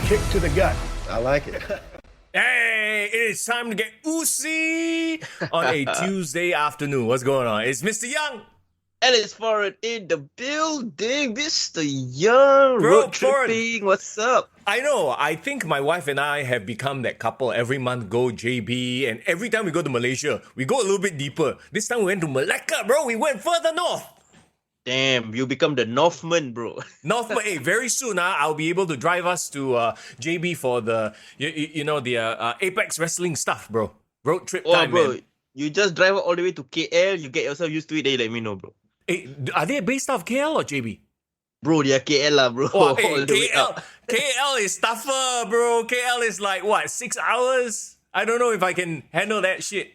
kick to the gut. I like it. Hey, it is time to get oozy on a Tuesday afternoon. What's going on? It's Mr. Young. And it's Foreign in the building, Mr. Young. Bro, Road tripping. What's up? I know. I think my wife and I have become that couple. Every month go JB, and every time we go to Malaysia, we go a little bit deeper. This time we went to Malacca, bro. We went further north. Damn, you become the Northman, bro. North, hey, very soon, I'll be able to drive us to JB for the, the Apex Wrestling stuff, bro. Road trip time, bro. man. You just drive all the way to KL, you get yourself used to it, then you let me know, bro. Hey, are they based out of KL or JB? Bro, they are KL lah, bro. Oh, hey, KL is tougher, bro. KL is like, 6 hours? I don't know if I can handle that shit.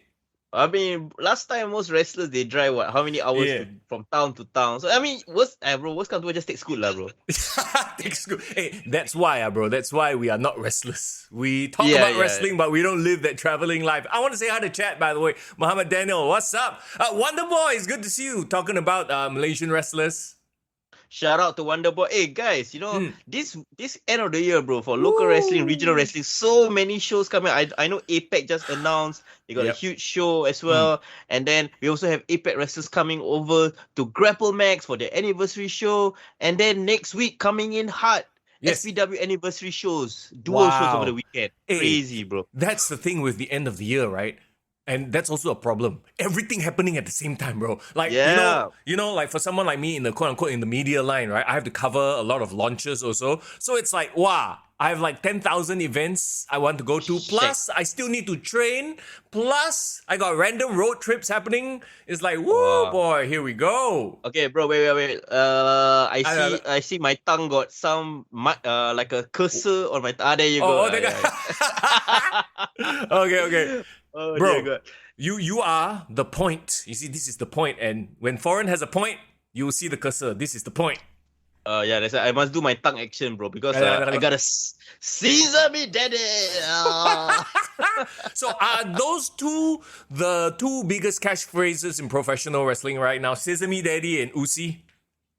I mean, last time most wrestlers, they drive how many hours from town to town? So, I mean, worst come to just take Scoot lah, bro. Take Scoot. Hey, that's why, bro. That's why we are not restless. We talk about wrestling, but we don't live that traveling life. I want to say hi to chat, by the way. Muhammad Daniel, what's up? Wonder Boy, it's good to see you. Talking about Malaysian wrestlers. Shout out to Wonder Boy. Hey guys, this end of the year, bro, for local wrestling, regional wrestling, so many shows coming. I know APEC just announced they got a huge show as well, and then we also have APEC wrestlers coming over to Grapple Max for their anniversary show, and then next week coming in hot. SPW anniversary shows, dual shows over the weekend. Hey, crazy, bro. That's the thing with the end of the year, right? And that's also a problem. Everything happening at the same time, bro. Like, like for someone like me in the quote-unquote in the media line, right? I have to cover a lot of launches also. So it's like, wow, I have like 10,000 events I want to go to. Plus, I still need to train. Plus, I got random road trips happening. It's like, woo, boy, here we go. Okay, bro, wait. I see my tongue got some, like a cursor on my tongue. There you go. Okay. Oh, bro, God. You are the point. You see, this is the point. And when Foreign has a point, you will see the cursor. This is the point. That's why I must do my tongue action, bro, because I gotta Caesar me, daddy. So are those the two biggest catchphrases in professional wrestling right now? Sesame Daddy and Uzi?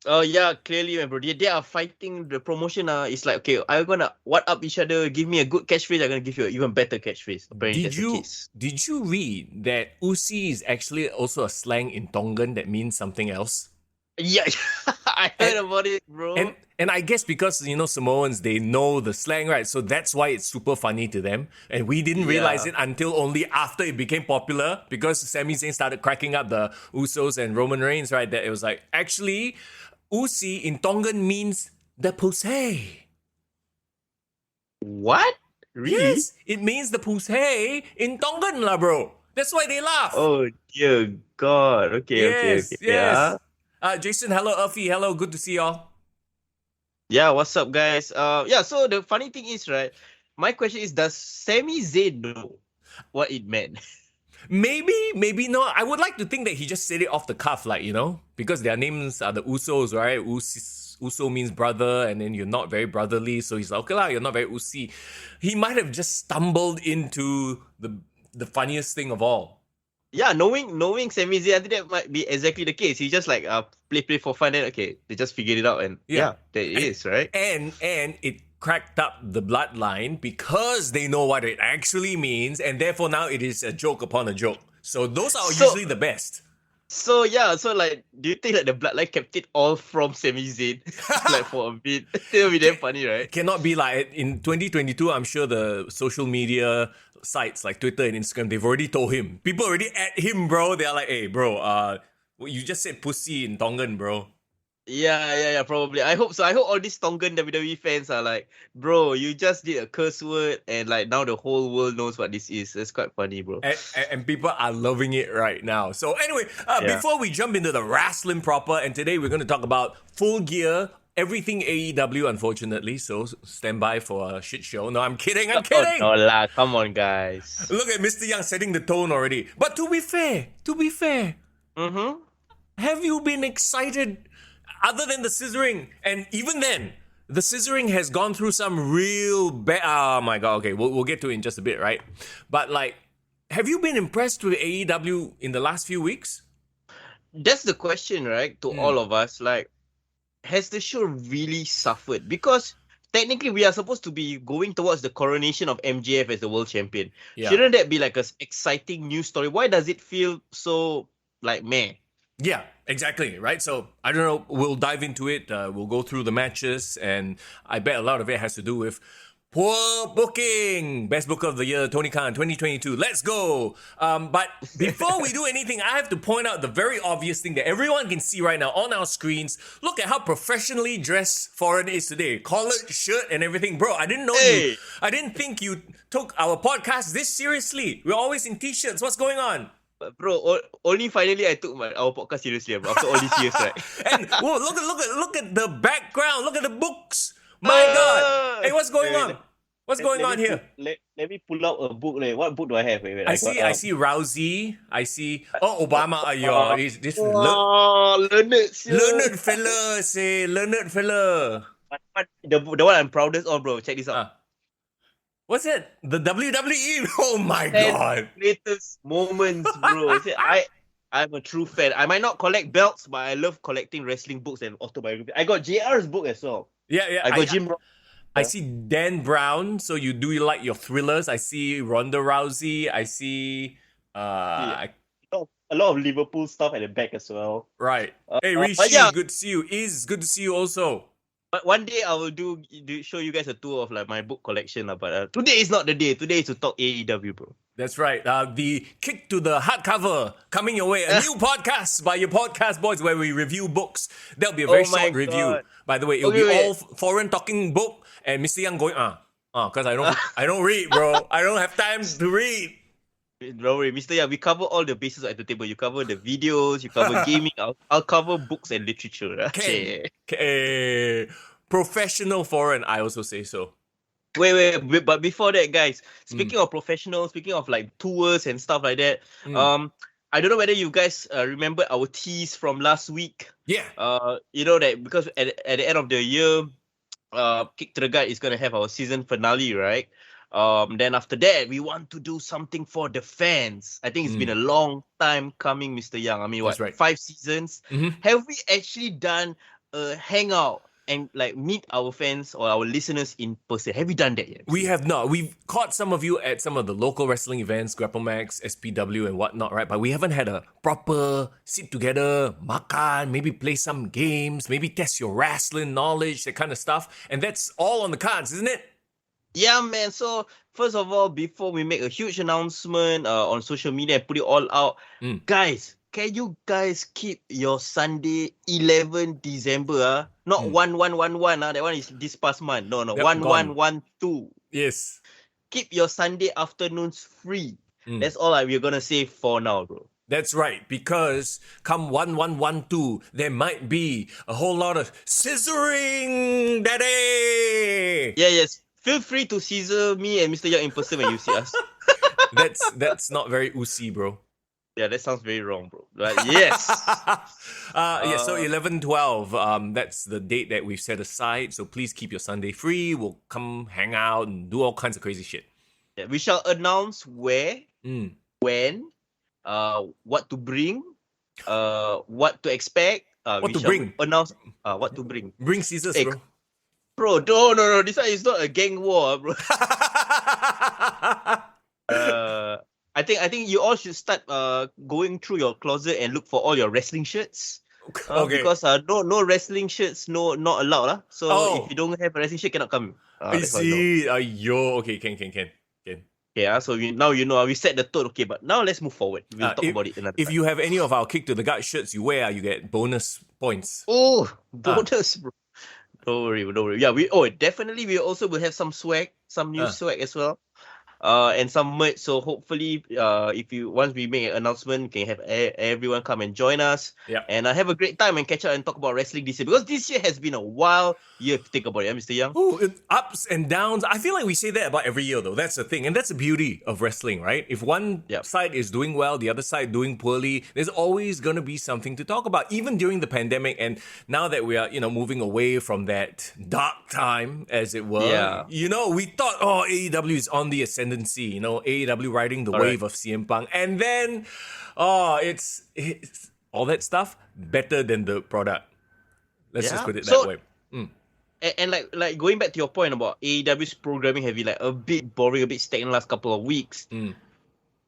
Oh yeah, clearly, man, bro. They are fighting the promotion. It's like, okay, I'm gonna what up each other. Give me a good catchphrase. I'm gonna give you an even better catchphrase. Apparently, did you read that Uzi is actually also a slang in Tongan that means something else? Yeah, I heard about it, bro. And I guess because Samoans, they know the slang, right? So that's why it's super funny to them. And we didn't realize it until only after it became popular, because Sami Zayn started cracking up the Usos and Roman Reigns, right? That it was like, actually, Uzi in Tongan means the pussy. What? Really? Yes, it means the pussy in Tongan lah, bro. That's why they laugh. Oh dear God. Okay. Yes. Jason, hello. Urfi, hello. Good to see y'all. Yeah, what's up, guys? So the funny thing is, right? My question is, does Sami Zayn know what it meant? Maybe not. I would like to think that he just said it off the cuff, because their names are the Usos, right? Uso means brother, and then you're not very brotherly, so he's like, okay lah, you're not very Usi. He might have just stumbled into the funniest thing of all. Yeah, knowing Sami Zayn, I think that might be exactly the case. He just like play for fun, and okay, they just figured it out, and there it is, right? And it cracked up the bloodline because they know what it actually means, and therefore now it is a joke upon a joke. So those are usually the best. So like, do you think that the bloodline kept it all from Sami Zayn, like for a bit? It'll be damn funny, right? Cannot be like in 2022. I'm sure the social media sites like Twitter and Instagram, they've already told him. People already at him, bro. They're like, hey, bro, you just said pussy in Tongan, bro. Yeah, probably. I hope so. I hope all these Tongan WWE fans are like, bro, you just did a curse word, and like now the whole world knows what this is. That's quite funny, bro. And people are loving it right now. So anyway, before we jump into the wrestling proper, and today we're going to talk about Full Gear, everything AEW, unfortunately. So stand by for a shit show. No, I'm kidding. Oh, no lah. Come on, guys. Look at Mr. Young setting the tone already. But to be fair, have you been excited? Other than the scissoring, and even then, the scissoring has gone through some real oh my God, okay, we'll get to it in just a bit, right? But like, have you been impressed with AEW in the last few weeks? That's the question, right? To all of us, like, has the show really suffered? Because technically we are supposed to be going towards the coronation of MJF as the world champion. Yeah. Shouldn't that be like an exciting news story? Why does it feel so like meh? Yeah, exactly, right? So, I don't know, we'll dive into it, we'll go through the matches, and I bet a lot of it has to do with poor booking! Best Booker of the Year, Tony Khan, 2022, let's go! But before we do anything, I have to point out the very obvious thing that everyone can see right now on our screens. Look at how professionally dressed Foreign is today. Collared shirt and everything. Bro, I didn't know you. I didn't think you took our podcast this seriously. We're always in t-shirts. What's going on? But bro, only finally I took our podcast seriously, bro. After all these years, right? And whoa, look at the background. Look at the books. My God. Hey, what's going on? What's going on here? Let me pull out a book. What book do I have? Wait, I see Rousey. I see Obama. This learned fella. Say learned fella. The one I'm proudest of, bro. Check this out. What's it? The WWE? Oh my God. Latest moments, bro. See, I'm a true fan. I might not collect belts, but I love collecting wrestling books and autobiography. I got JR's book as well. Yeah. I got Jim Ross. I see Dan Brown. So you do like your thrillers. I see Ronda Rousey. I see a lot of Liverpool stuff at the back as well. Right. Hey Rishi, good to see you. Good to see you also. But one day I will show you guys a tour of like my book collection. But today is not the day. Today is to talk AEW, bro. That's right. The Kick to the Hardcover coming your way. A new podcast by your podcast boys where we review books. That'll be a very short review. By the way, it'll be all foreign talking book and Mr. Young going because I don't read, bro. I don't have time to read. Don't worry, Mr. Young, we cover all the bases at the table. You cover the videos, you cover gaming. I'll cover books and literature. Okay. Professional foreign, I also say so. Wait, but before that, guys, speaking of professional, speaking of like tours and stuff like that, I don't know whether you guys remember our tease from last week. Yeah. You know that because at the end of the year, Kick to the Gut is gonna have our season finale, right? Then after that, we want to do something for the fans. I think it's been a long time coming, Mr. Young. I mean, what, 5 seasons? Have we actually done a hangout and like meet our fans or our listeners in person? Have we done that yet? We have not. We've caught some of you at some of the local wrestling events, GrappleMax, SPW and whatnot, right? But we haven't had a proper sit together, makan, maybe play some games, maybe test your wrestling knowledge, that kind of stuff. And that's all on the cards, isn't it? Yeah, man. So first of all, before we make a huge announcement on social media and put it all out, guys, can you guys keep your Sunday 11 December? Not 1111. That one is this past month. No, 1112. Yes. Keep your Sunday afternoons free. That's all we're gonna say for now, bro. That's right, because come 1112, there might be a whole lot of scissoring that day. Yes. Feel free to scissor me and Mr. Young in person when you see us. That's not very usi, bro. Yeah, that sounds very wrong, bro. But yes. So 11/12, that's the date that we've set aside. So please keep your Sunday free. We'll come hang out and do all kinds of crazy shit. Yeah, we shall announce where, when, what to bring, what to expect. What to bring? Announce what to bring. Bring scissors, bro. Bro, no. This one is not a gang war, bro. I think you all should start going through your closet and look for all your wrestling shirts. Okay. Because no wrestling shirts, not allowed. So if you don't have a wrestling shirt, cannot come. I see. Okay, can. Okay, so now you know we set the tone. Okay, but now let's move forward. We'll talk about it another time. If you have any of our Kick to the Gut shirts you wear, you get bonus points. Oh, bonus, bro. Don't worry. Yeah, we definitely we also will have some swag, some new swag as well. And some merch. So hopefully, once we make an announcement, we can have everyone come and join us. Yeah. And have a great time and catch up and talk about wrestling this year, because this year has been a wild year to think about it, Mr. Young. Ups and downs. I feel like we say that about every year, though. That's the thing, and that's the beauty of wrestling, right? If one side is doing well, the other side doing poorly, there's always gonna be something to talk about, even during the pandemic. And now that we are, moving away from that dark time, as it were, we thought, AEW is on the ascendancy. AEW riding the wave of CM Punk, and then it's all that stuff better than the product. Let's just put it that way. And like going back to your point about AEW's programming having like a bit boring, a bit stagnant last couple of weeks.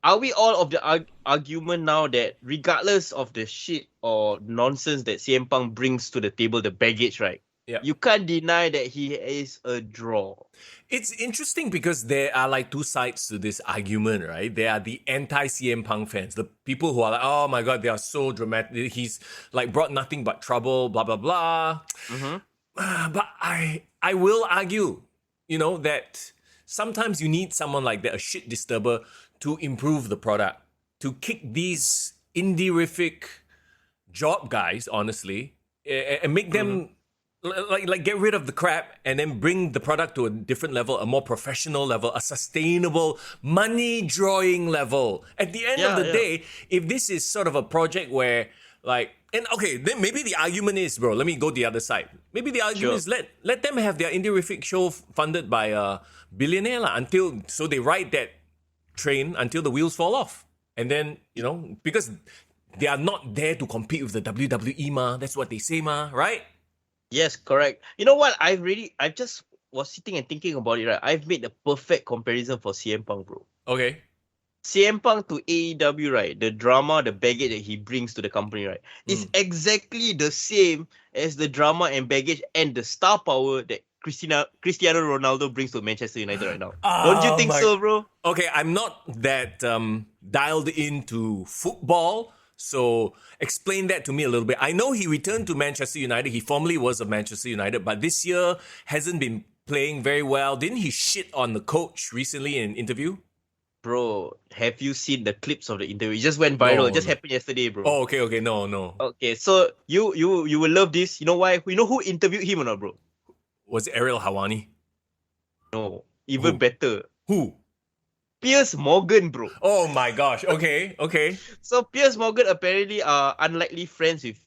Are we all of the argument now that regardless of the shit or nonsense that CM Punk brings to the table, the baggage, right? Yeah. You can't deny that he is a draw. It's interesting because there are like two sides to this argument, right? There are the anti-CM Punk fans, the people who are like, oh my God, they are so dramatic. He's like brought nothing but trouble, blah, blah, blah. But I will argue, that sometimes you need someone like that, a shit disturber, to improve the product, to kick these indie-rific job guys, honestly, and make them like get rid of the crap and then bring the product to a different level, a more professional level, a sustainable money-drawing level. At the end of the day, if this is sort of a project where then maybe the argument is, bro, let me go the other side. Maybe the argument is let them have their indie-rific show funded by a billionaire so they ride that train until the wheels fall off. And then, because they are not there to compete with the WWE, ma. That's what they say, ma, right? Yes, correct. You know what? I just was sitting and thinking about it, right? I've made the perfect comparison for CM Punk, bro. Okay. CM Punk to AEW, right? The drama, the baggage that he brings to the company, right? Is exactly the same as the drama and baggage and the star power that Cristiano Ronaldo brings to Manchester United right now. Don't you think so, bro? Okay, I'm not that dialed into football, so explain that to me a little bit. I know he returned to Manchester United. He formerly was of Manchester United, but this year hasn't been playing very well. Didn't he shit on the coach recently in an interview? Bro, have you seen the clips of the interview? It just went viral. It just happened yesterday, bro. Oh, okay. No. Okay, so you will love this. You know why? You know who interviewed him or not, bro? Was it Ariel Hawani? No, even better. Who? Piers Morgan, bro. Oh my gosh. Okay. So Piers Morgan apparently are unlikely friends with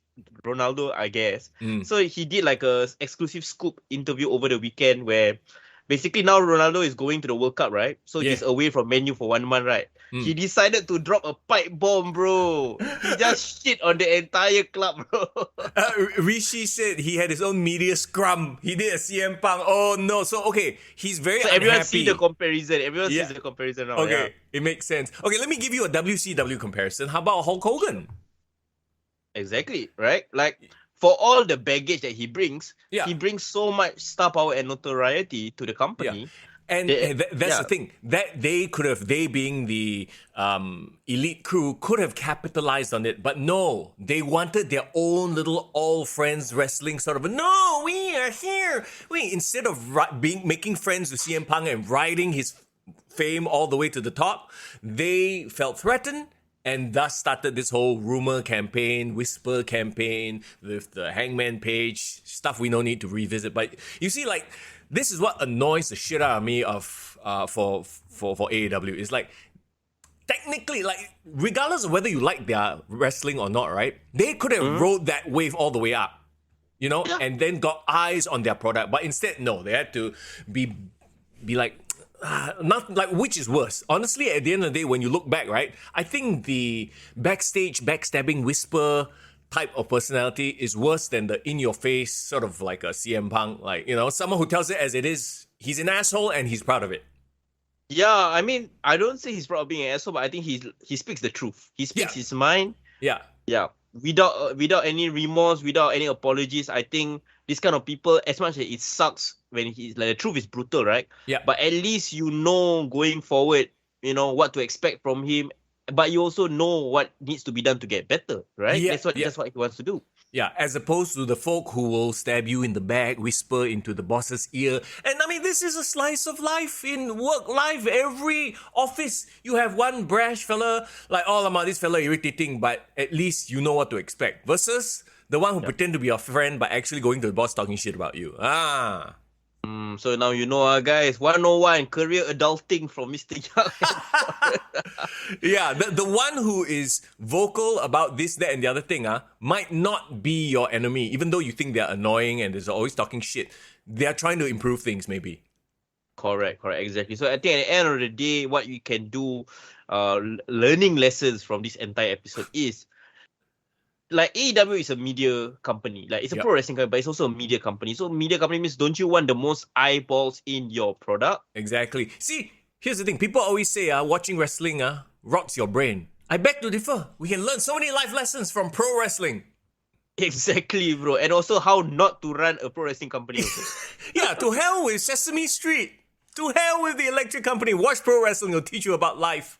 Ronaldo, I guess. So he did like a exclusive scoop interview over the weekend where basically now Ronaldo is going to the World Cup, right? So he's away from Man U for 1 month, right? He decided to drop a pipe bomb, bro. He just shit on the entire club, bro. Rishi said he had his own media scrum. He did a CM Punk. Oh no. So okay, he's very so unhappy. Everyone see the comparison. Everyone sees the comparison now. Okay, it makes sense. Okay, let me give you a WCW comparison. How about Hulk Hogan? Exactly, right? Like for all the baggage that he brings, he brings so much star power and notoriety to the company. Yeah. And that's the thing, that they being the elite crew, could have capitalized on it, but no, they wanted their own little all friends wrestling sort of, no, we are here. Instead of making friends with CM Punk and riding his fame all the way to the top, they felt threatened and thus started this whole rumor campaign, whisper campaign with the Hangman page, stuff we don't need to revisit. But you see, like, this is what annoys the shit out of me for AEW. It's like, technically, like, regardless of whether you like their wrestling or not, right? They could have rode that wave all the way up, and then got eyes on their product. But instead, no, they had to be like, not like, which is worse? Honestly, at the end of the day, when you look back, right, I think the backstage backstabbing whisper type of personality is worse than the in-your-face sort of like a CM Punk, like, someone who tells it as it is. He's an asshole and he's proud of it. Yeah, I mean, I don't say he's proud of being an asshole, but I think he speaks the truth. He speaks his mind. Yeah. Without any remorse, without any apologies. I think this kind of people, as much as it sucks when he's like, the truth is brutal, right? Yeah. But at least going forward, what to expect from him. But you also know what needs to be done to get better, right? Yeah, that's what he wants to do. Yeah, as opposed to the folk who will stab you in the back, whisper into the boss's ear. And I mean, this is a slice of life in work life. Every office, you have one brash fella, like, oh, lama, this fella irritating, but at least you know what to expect. Versus the one who pretend to be your friend, but actually going to the boss talking shit about you. So now you know, guys, 101 career adulting from Mr. Young. Yeah, the one who is vocal about this, that, and the other thing might not be your enemy, even though you think they're annoying and they're always talking shit. They're trying to improve things, maybe. Correct, exactly. So I think at the end of the day, what you can do, learning lessons from this entire episode is, like AEW is a media company. Like it's a pro wrestling company, but it's also a media company. So media company means don't you want the most eyeballs in your product? Exactly. See, here's the thing. People always say watching wrestling rots your brain. I beg to differ. We can learn so many life lessons from pro wrestling. Exactly, bro. And also how not to run a pro wrestling company also. Yeah, to hell with Sesame Street. To hell with the electric company. Watch pro wrestling. It'll teach you about life.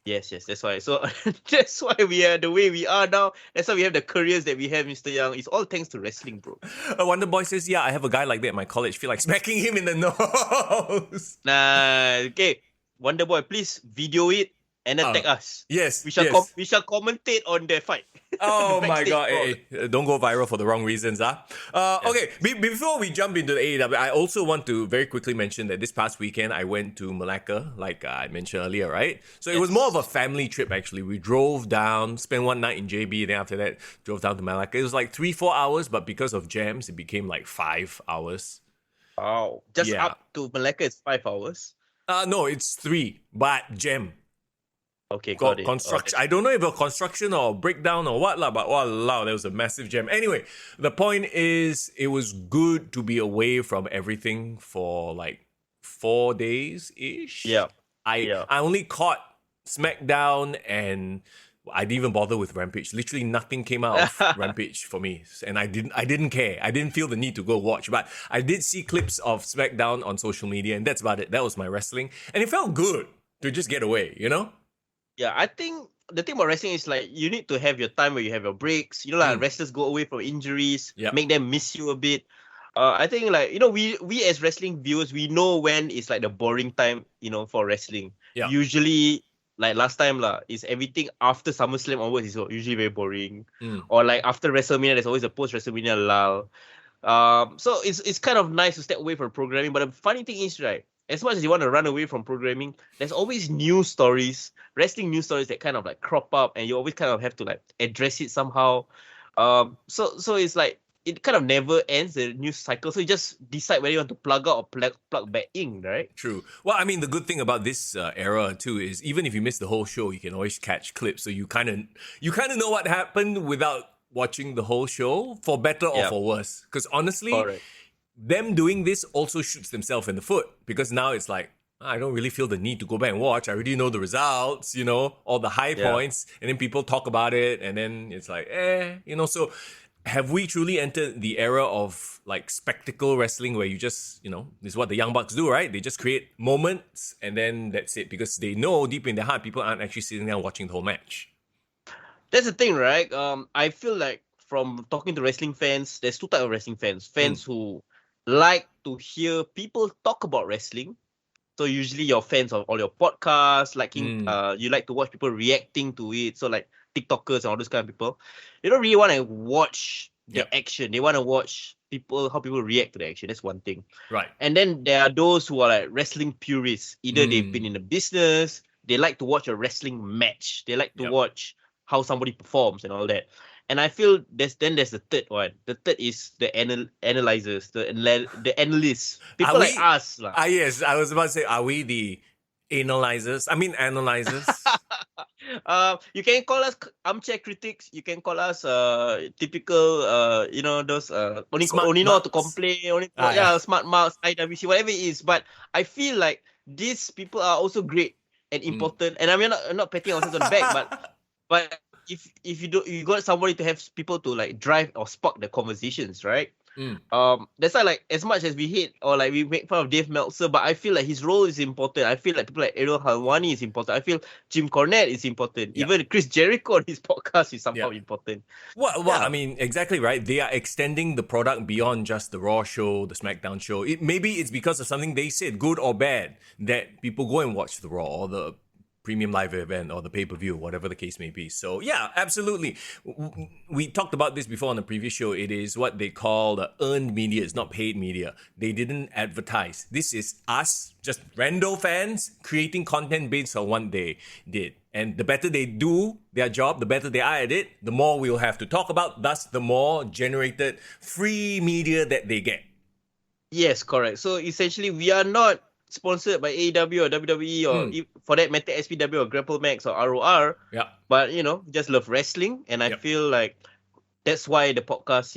Yes, that's why. So that's why we are the way we are now. That's why we have the careers that we have, Mr. Young. It's all thanks to wrestling, bro. Wonder Boy says, yeah, I have a guy like that at my college. Feel like smacking him in the nose. Nah, okay. Wonder Boy, please video it and then tag us. Yes, we shall we shall commentate on the fight. Oh my god! Hey, don't go viral for the wrong reasons, Okay, before we jump into the AEW, I also want to very quickly mention that this past weekend I went to Malacca, like I mentioned earlier, right? So it was more of a family trip actually. We drove down, spent one night in JB, then after that drove down to Malacca. It was like 3-4 hours, but because of jams, it became like 5 hours. Wow! Just up to Malacca is 5 hours. No, it's 3, but jam. Okay, got it. Construction. I don't know if a construction or breakdown or what lah, but wow, there was a massive jam. Anyway, the point is, it was good to be away from everything for like 4 days ish. Yeah. I only caught SmackDown and I didn't even bother with Rampage. Literally nothing came out of Rampage for me, and I didn't care. I didn't feel the need to go watch, but I did see clips of SmackDown on social media, and that's about it. That was my wrestling, and it felt good to just get away, you know. Yeah, I think the thing about wrestling is like you need to have your time where you have your breaks. You know, like wrestlers go away from injuries, make them miss you a bit. I think like, you know, we as wrestling viewers, we know when it's like the boring time, you know, for wrestling. Yeah. Usually, like last time is everything after SummerSlam onwards is usually very boring. Or like after WrestleMania, there's always a post WrestleMania lull. So it's kind of nice to step away from programming. But the funny thing is, right, as much as you want to run away from programming, there's always news stories, wrestling news stories that kind of like crop up, and you always kind of have to like address it somehow. So it's like it kind of never ends, the news cycle. So you just decide whether you want to plug out or plug back in, right? True. Well, I mean, the good thing about this era too is even if you miss the whole show, you can always catch clips. So you kind of know what happened without watching the whole show, for better or for worse. Because honestly, them doing this also shoots themselves in the foot, because now it's like, I don't really feel the need to go back and watch. I already know the results, you know, all the high points, and then people talk about it, and then it's like, you know. So have we truly entered the era of like spectacle wrestling where you just, you know, this is what the Young Bucks do, right? They just create moments and then that's it, because they know deep in their heart people aren't actually sitting there watching the whole match. That's the thing, right? I feel like from talking to wrestling fans, there's two types of wrestling fans. Fans who like to hear people talk about wrestling. So usually you're fans of all your podcasts, you like to watch people reacting to it. So like TikTokers and all those kind of people. They don't really want to watch the action. They want to watch how people react to the action. That's one thing. Right. And then there are those who are like wrestling purists. Either they've been in the business, they like to watch a wrestling match. They like to watch how somebody performs and all that. And I feel there's the third one. The third is the analyzers, the analysts. People like us. Yes, I was about to say, are we the analyzers? I mean, analyzers. You can call us armchair critics. You can call us typical, you know, those only know how to complain. Smart marks, IWC, whatever it is. But I feel like these people are also great and important. And I mean, I'm not patting ourselves on the back, but if you got somebody to have people to like drive or spark the conversations, right? That's why, like, as much as we hate or like we make fun of Dave Meltzer, but I feel like his role is important. I feel like people like Ariel Helwani is important. I feel Jim Cornette is important. Even Chris Jericho on his podcast is somehow important. Well, I mean, exactly right. They are extending the product beyond just the Raw show, the SmackDown show. Maybe it's because of something they said, good or bad, that people go and watch the Raw or the premium live event or the pay-per-view, whatever the case may be. So yeah, absolutely. We talked about this before on the previous show. It is what they call the earned media. It's not paid media. They didn't advertise. This is us, just rando fans, creating content based on what they did. And the better they do their job, the better they are at it, the more we'll have to talk about, thus the more generated free media that they get. Yes, correct. So essentially, we are not sponsored by AEW or WWE or for that matter SPW or Grapple Max or ROR. Yeah. But you know, just love wrestling, and I feel like that's why the podcast,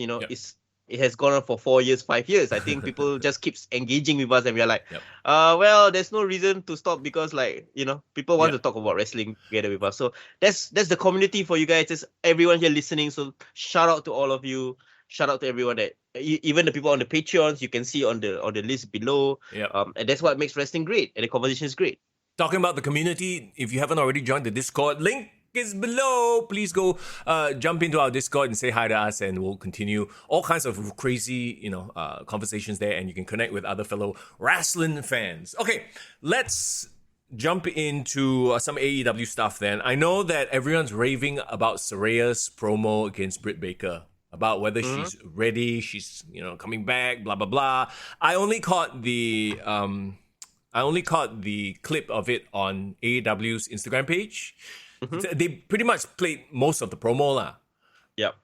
it has gone on for 4 years, 5 years. I think people just keeps engaging with us, and we are like, well, there's no reason to stop because people want to talk about wrestling together with us. So that's the community for you guys. It's everyone here listening. So shout out to all of you. Shout out to everyone that even the people on the Patreons, you can see on the list below. And that's what makes wrestling great, and the conversation is great. Talking about the community, if you haven't already joined the Discord, link is below. Please go jump into our Discord and say hi to us, and we'll continue all kinds of crazy conversations there, and you can connect with other fellow wrestling fans. Okay, let's jump into some AEW stuff then. I know that everyone's raving about Saraya's promo against Britt Baker, about whether she's ready, she's coming back, blah blah blah. I only caught the clip of it on AEW's Instagram page. They pretty much played most of the promo lah. Yep.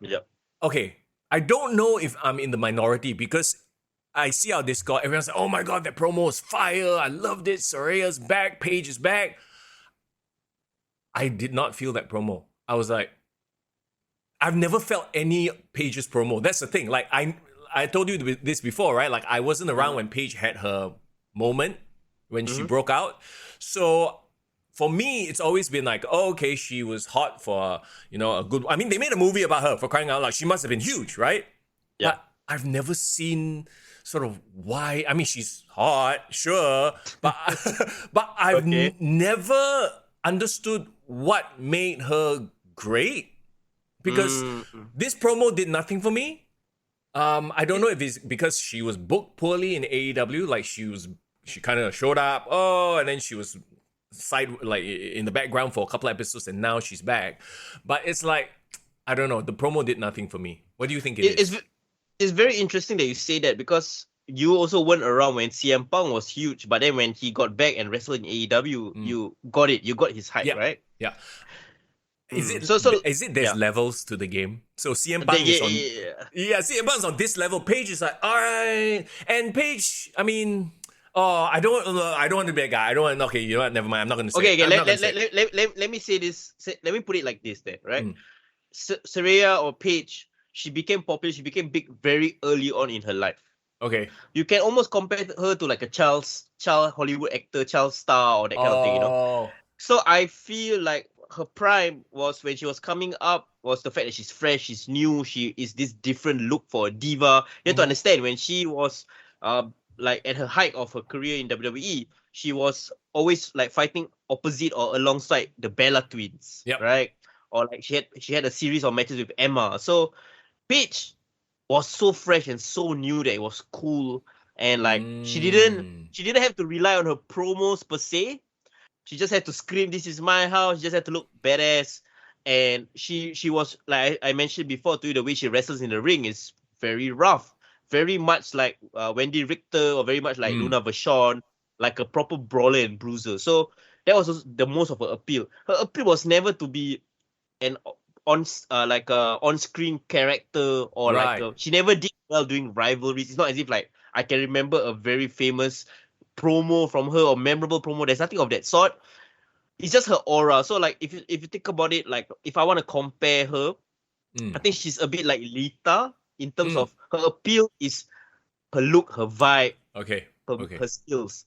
Okay, I don't know if I'm in the minority because I see our Discord, everyone's like, oh my god, that promo is fire, I loved it, Saraya's back, Paige is back. I did not feel that promo. I was like, I've never felt any Paige's promo. That's the thing. Like, I told you this before, right? Like, I wasn't around when Paige had her moment, when she broke out. So for me, it's always been like, oh, okay, she was hot for, a good... I mean, they made a movie about her, for crying out loud. She must have been huge, right? Yeah. But I've never seen sort of why... I mean, she's hot, sure, but I've never understood what made her great. Because this promo did nothing for me. I don't know if it's because she was booked poorly in AEW. Like, she kind of showed up, and then she was in the background for a couple episodes, and now she's back. But it's like, I don't know, the promo did nothing for me. What do you think it is? It's very interesting that you say that, because you also weren't around when CM Punk was huge, but then when he got back and wrestled in AEW, you got his hype, right? Yeah. Is it there's levels to the game? So CM Punk is on CM Punk's on this level. Paige is like, all right, and Paige, I mean, I don't want to be a guy. I don't want. Okay, you know what? Never mind. I'm not going to say. Okay. Let me say this. Let me put it like this, then, right? Saraya or Paige, she became popular. She became big very early on in her life. Okay. You can almost compare her to like a child Hollywood actor, child star, or that kind of thing, So I feel like her prime was when she was coming up, was the fact that she's fresh, she's new, she is this different look for a diva. You have to understand, when she was like at her height of her career in WWE, she was always like fighting opposite or alongside the Bella twins, right? Or like she had a series of matches with Emma. So Paige was so fresh and so new that it was cool, and like she didn't have to rely on her promos per se. She just had to scream, "This is my house." She just had to look badass, and she was, like I mentioned before to you, the way she wrestles in the ring is very rough, very much like Wendy Richter, or very much like Luna Vachon, like a proper brawler and bruiser. So that was the most of her appeal. Her appeal was never to be an on-screen character, or she never did well doing rivalries. It's not as if like I can remember a very famous promo from her or memorable promo. There's nothing of that sort. It's just her aura. So like if you think about it, like if I want to compare her, I think she's a bit like Lita in terms of her appeal is her look, her vibe, her skills.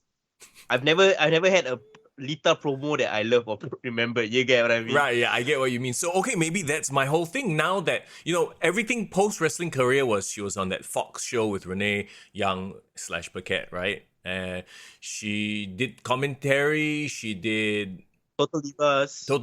I've never had a Lita promo that I love or remember. You get what I mean? Right, yeah, I get what you mean. So, okay, maybe that's my whole thing now that, everything post-wrestling career she was on that Fox show with Renee Young / Paquette, right? She did commentary, she did... Total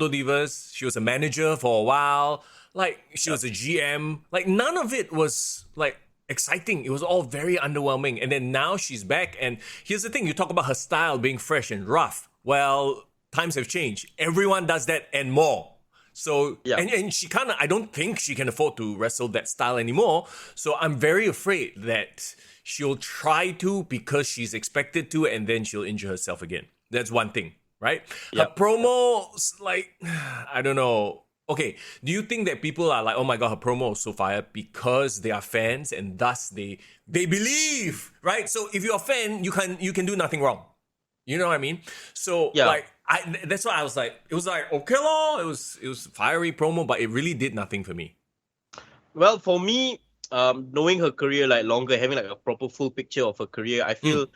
Divas. She was a manager for a while. Like, she was a GM. Like, none of it was, like, exciting. It was all very underwhelming. And then now she's back, and here's the thing. You talk about her style being fresh and rough. Well, times have changed. Everyone does that and more. So, and she kind of, I don't think she can afford to wrestle that style anymore. So I'm very afraid that she'll try to because she's expected to, and then she'll injure herself again. That's one thing, right? Her promos, like, I don't know. Okay, do you think that people are like, oh my god, her promo is so fire because they are fans and thus they believe, right? So if you're a fan, you can do nothing wrong. You know what I mean? So like, that's why I was like, it was like, okay, it was fiery promo, but it really did nothing for me. Well, for me, knowing her career like longer, having like a proper full picture of her career, I feel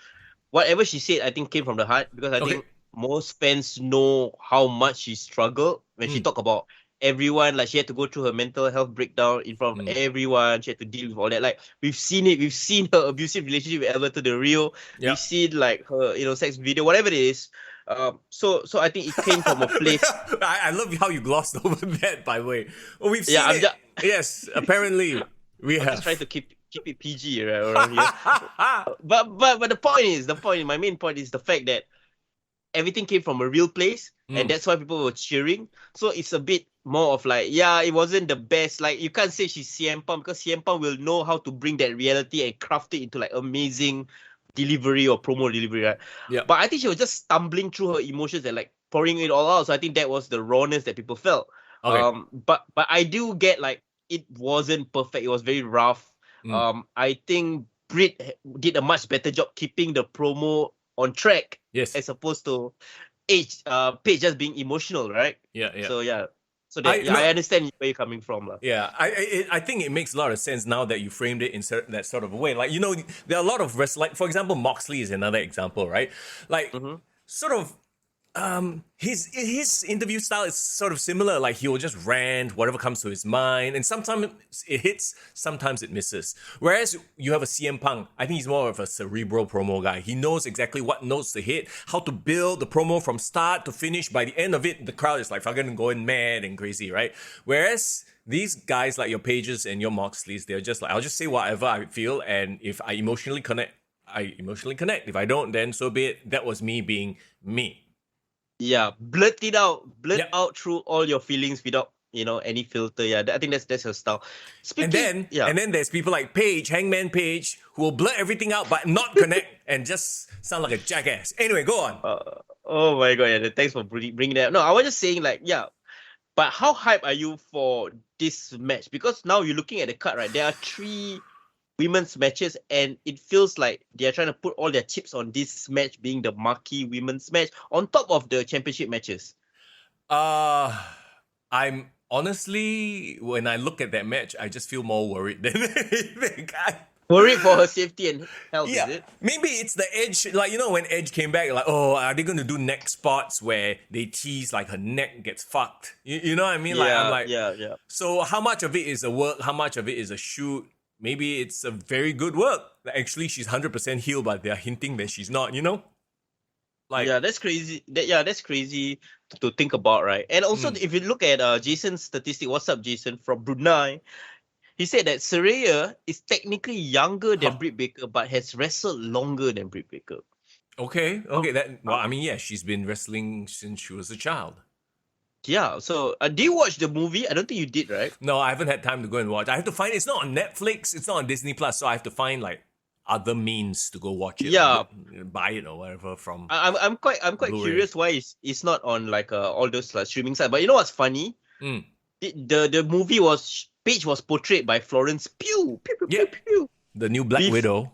whatever she said, I think came from the heart because I Okay. think most fans know how much she struggled when she talked about everyone. Like she had to go through her mental health breakdown in front of everyone. She had to deal with all that. Like we've seen it. We've seen her abusive relationship with Everton the Rio. Yeah. We've seen like her, sex video, whatever it is. So I think it came from a place. I love how you glossed over that, by the way. Oh, we've Yeah, seen I'm it. just Yes, apparently we I'm just trying have. to keep it PG right around here. But the point, my main point is the fact that everything came from a real place, and that's why people were cheering. So it's a bit more of like, yeah, it wasn't the best. Like you can't say she's CM Punk because CM Punk will know how to bring that reality and craft it into like amazing delivery or promo delivery, right? Yeah. But I think she was just stumbling through her emotions and like pouring it all out. So I think that was the rawness that people felt. Okay. But I do get like it wasn't perfect. It was very rough. I think Brit did a much better job keeping the promo on track Yes. as opposed to Paige just being emotional, right? Yeah. Yeah. So yeah. So that I understand where you're coming from, lah. Yeah, I think it makes a lot of sense now that you framed it in that sort of a way. Like, there are a lot of wrestlers, like, for example, Moxley is another example, right? Like, sort of, his interview style is sort of similar. Like, he will just rant whatever comes to his mind, and sometimes it hits, sometimes it misses. Whereas you have a CM Punk, I think he's more of a cerebral promo guy. He knows exactly what notes to hit, how to build the promo from start to finish. By the end of it, the crowd is like fucking going mad and crazy, right? Whereas these guys like your Pages and your Moxleys, they're just like, I'll just say whatever I feel, and if I emotionally connect, I emotionally connect. If I don't, then so be it. That was me being me. Yeah, blurt out through all your feelings without any filter. Yeah, I think that's her style. Speaking, And then there's people like Paige, Hangman Page, who will blurt everything out but not connect and just sound like a jackass. Anyway, go on. Oh my god, yeah. Thanks for bringing that up. No, I was just saying like, yeah. But how hype are you for this match? Because now you're looking at the card, right? There are 3 women's matches, and it feels like they're trying to put all their chips on this match being the marquee women's match on top of the championship matches. I'm honestly, when I look at that match, I just feel more worried than anything. Worried for her safety and health, Yeah, is it? maybe it's the Edge. Like, when Edge came back, like, oh, are they going to do neck spots where they tease like her neck gets fucked? You know what I mean? Like, I'm like, yeah. So how much of it is a work? How much of it is a shoot? Maybe it's a very good work. Like, actually, she's 100% healed, but they're hinting that she's not, Like, yeah, that's crazy. That's crazy to think about, right? And also, if you look at Jason's statistic, what's up, Jason, from Brunei? He said that Saraya is technically younger than Britt Baker, but has wrestled longer than Britt Baker. Okay. Yeah, she's been wrestling since she was a child. Yeah, so do you watch the movie? I don't think you did, right? No, I haven't had time to go and watch. I have to find it's not on Netflix, it's not on Disney Plus, so I have to find like other means to go watch it. Yeah, buy it or whatever from. I'm quite Blu-ray. curious why it's not on like all those like streaming sites. But you know what's funny? The movie Paige was portrayed by Florence Pugh. Pew. The new Black Widow.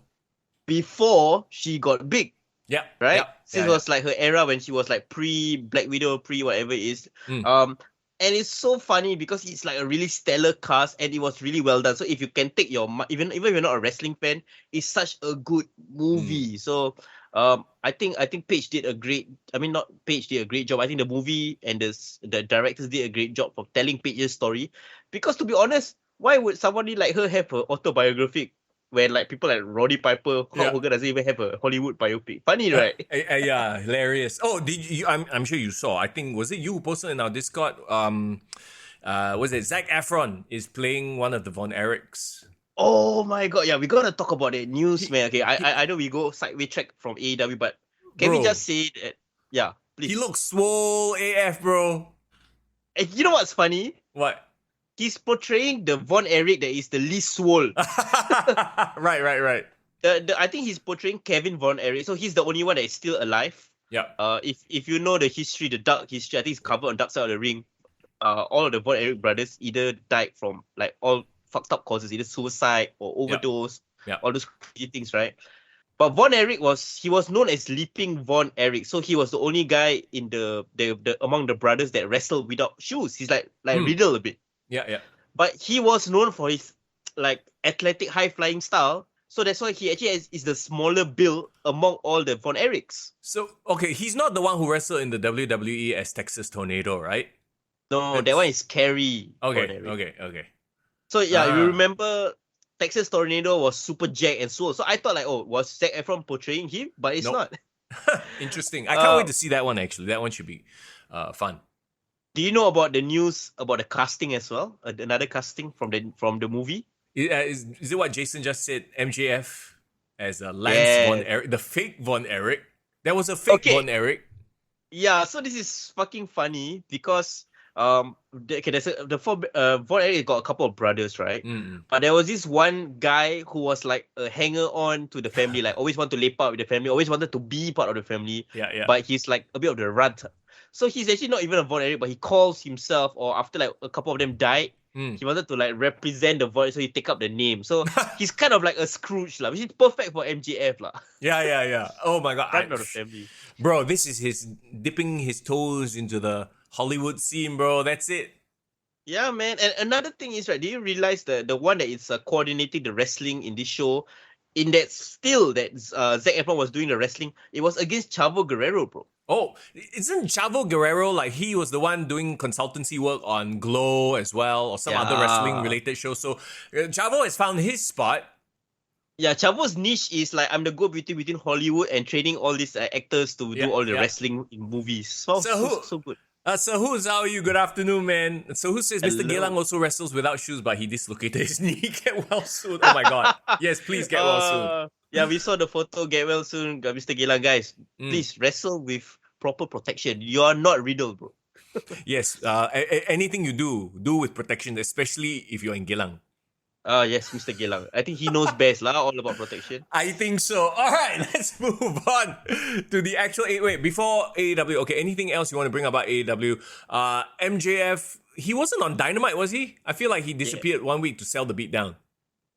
Before she got big. Yeah. Right? Yeah, This was like her era when she was like pre-Black Widow, pre-whatever it is. And it's so funny because it's like a really stellar cast and it was really well done. So if you can take even if you're not a wrestling fan, it's such a good movie. So I think Paige did a great. I mean, not Paige did a great job. I think the movie and the directors did a great job of telling Paige's story. Because to be honest, why would somebody like her have an autobiographic when like people like Roddy Piper, Hulk Hogan doesn't even have a Hollywood biopic? Funny, right? Yeah, hilarious. Oh, did you? I'm sure you saw. I think was it you who posted in our Discord? Was it Zac Efron is playing one of the Von Erichs? Oh my god, yeah, we gotta talk about it. News, man. Okay, I know we go sideway track from AEW, but can we just say that? Yeah, please. He looks swole AF, bro. And you know what's funny? What? He's portraying the Von Erich that is the least swole. Right. I think he's portraying Kevin Von Erich, so he's the only one that is still alive. Yeah. If you know the history, the dark history, I think it's covered on Dark Side of the Ring. All of the Von Erich brothers either died from like all fucked up causes, either suicide or overdose, all those crazy things, right? But Von Erich was known as Leaping Von Erich, so he was the only guy in the among the brothers that wrestled without shoes. He's like Riddle a bit. Yeah. but he was known for his like athletic, high flying style. So that's why he actually is the smaller build among all the Von Erichs. So, okay, he's not the one who wrestled in the WWE as Texas Tornado, right? No, that one is Kerry. Okay. So yeah, you remember Texas Tornado was super jacked and so. So I thought like, oh, was Zac Efron portraying him? But it's not. Interesting. I can't wait to see that one actually. That one should be fun. Do you know about the news about the casting as well? Another casting from the movie? Is it what Jason just said? MJF as Lance Von Erich, the fake Von Erich. There was a fake Von Erich. Yeah, so this is fucking funny because Von Erich got a couple of brothers, right? Mm-hmm. But there was this one guy who was like a hanger on to the family, like always want to leap out with the family, always wanted to be part of the family. Yeah. But he's like a bit of the runt. So he's actually not even a Von Erich, but he calls himself, or after like a couple of them died, he wanted to like represent the Von, so he take up the name. So he's kind of like a Scrooge, which is perfect for MJF. Yeah. Oh my god. Runt of the family. Bro, this is his dipping his toes into the Hollywood scene, bro. That's it. Yeah, man. And another thing is, right, do you realize the one that is coordinating the wrestling in this show, in that still that Zac Efron was doing the wrestling, it was against Chavo Guerrero, bro. Oh, isn't Chavo Guerrero like he was the one doing consultancy work on Glow as well, or some other wrestling related show? So Chavo has found his spot. Yeah, Chavo's niche is like I'm the go-between between Hollywood and training all these actors to do all the wrestling in movies. So good. So who's how are you? Good afternoon, man. So who says Mr. Geylang also wrestles without shoes, but he dislocated his knee? Get well soon. Oh my god. Yes, please get well soon. Yeah, we saw the photo. Get well soon, Mr. Geylang, guys. Please wrestle with proper protection. You are not Riddle, bro. Yes. Anything you do with protection, especially if you're in Geylang. Yes, Mr. Geylang. I think he knows best, all about protection. I think so. All right, let's move on to the actual... Wait, before AEW, okay, anything else you want to bring about AEW? MJF, he wasn't on Dynamite, was he? I feel like he disappeared 1 week to sell the beat down.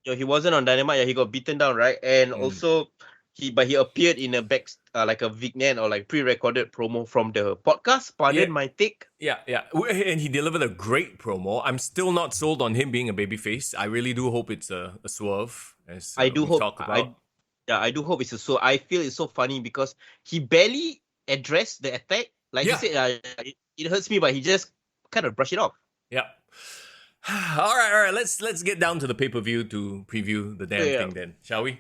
Yeah, he wasn't on Dynamite. Yeah, he got beaten down, right? And also... He appeared in a like a vignette or like pre-recorded promo from the podcast. Pardon my take. Yeah. And he delivered a great promo. I'm still not sold on him being a babyface. I really do hope it's a swerve. As I do hope. Talk about. I do hope it's a swerve. I feel it's so funny because he barely addressed the attack. Like he said, it hurts me, but he just kind of brushed it off. Yeah. All right. Let's get down to the pay-per-view to preview the damn thing then, shall we?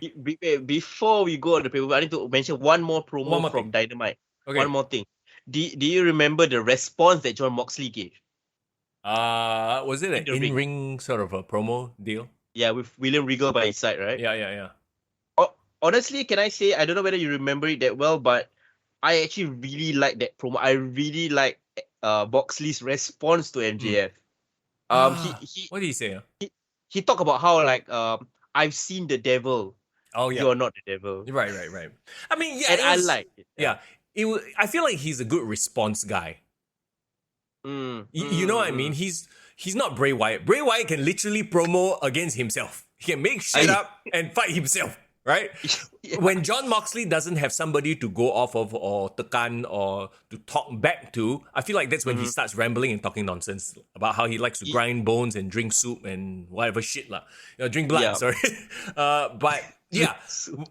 Before we go on the pay-per-view, I need to mention one more promo from Dynamite. Okay. One more thing. Do you remember the response that Jon Moxley gave? Was it an in-ring sort of a promo deal? Yeah, with William Regal by his side, right? Yeah. Honestly, can I say, I don't know whether you remember it that well, but I actually really like that promo. I really like Moxley's response to MJF. What did he say? He talked about how like I've seen the devil. Oh yeah, you're not the devil. Right. I mean, yeah, and I like it. Yeah, I feel like he's a good response guy. You know what I mean? He's not Bray Wyatt. Bray Wyatt can literally promo against himself. He can make shit up and fight himself. Right? When Jon Moxley doesn't have somebody to go off of or tekan or to talk back to, I feel like that's when he starts rambling and talking nonsense about how he likes to grind bones and drink soup and whatever shit lah. Drink blood, sorry. But yeah,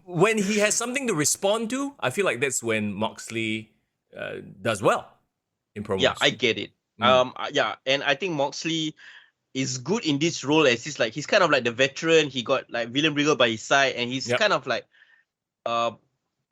when he has something to respond to, I feel like that's when Moxley does well in promos. Yeah, I get it. And I think Moxley is good in this role as he's kind of like the veteran. He got like William Regal by his side, and he's kind of like I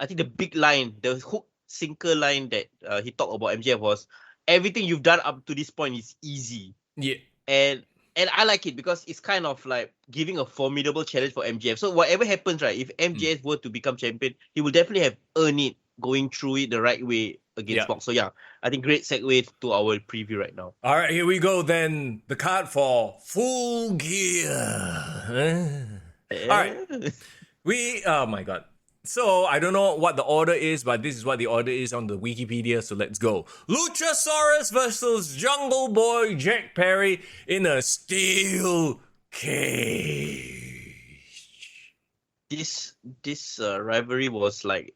think the big line, the hook sinker line that he talked about MJF was everything you've done up to this point is easy. Yeah. And I like it because it's kind of like giving a formidable challenge for MJF. So whatever happens, right, if MJF were to become champion, he will definitely have earned it going through it the right way against Mox. So yeah, I think great segue to our preview right now. All right, here we go then. The card for Full Gear. All right. Oh my God. So I don't know what the order is, but this is what the order is on the Wikipedia. So let's go. Luchasaurus versus Jungle Boy Jack Perry in a steel cage. This rivalry was like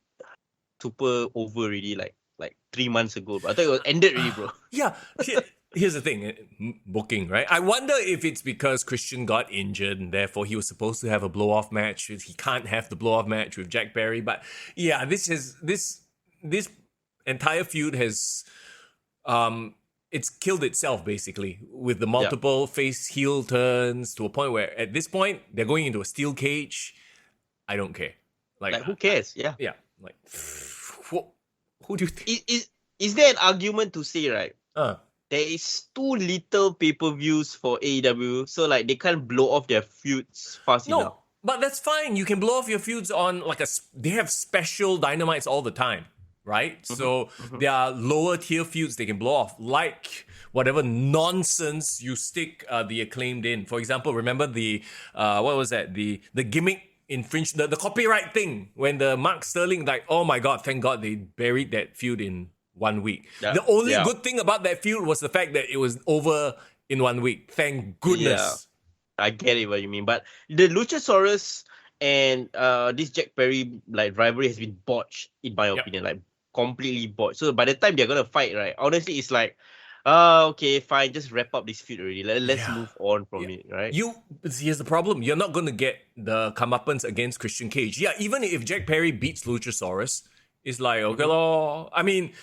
super over already, like 3 months ago. But I thought it was ended already, bro. Yeah. Here's the thing, booking, right? I wonder if it's because Christian got injured and therefore he was supposed to have a blow-off match. He can't have the blow-off match with Jack Perry. But yeah, this entire feud has it's killed itself basically with the multiple face heel turns to a point where at this point they're going into a steel cage. I don't care. Like who cares? Yeah. Like who do you think? Is there an argument to say, right? There is too little pay-per-views for AEW, so like they can't blow off their feuds fast enough. No, but that's fine. You can blow off your feuds on they have special dynamites all the time, right? So there are lower tier feuds they can blow off, like whatever nonsense you stick the Acclaimed in. For example, remember the what was that? The gimmick infringement, the copyright thing when the Mark Sterling, like, oh my god, thank god they buried that feud in 1 week. The only good thing about that feud was the fact that it was over in 1 week. Thank goodness. Yeah. I get it what you mean. But the Luchasaurus and this Jack Perry like rivalry has been botched, in my opinion. Like completely botched. So by the time they're gonna fight, right? Honestly, it's like, okay, fine, just wrap up this feud already. Let's move on from it, right? Here's the problem. You're not gonna get the comeuppance against Christian Cage. Yeah, even if Jack Perry beats Luchasaurus, it's like, okay, I mean,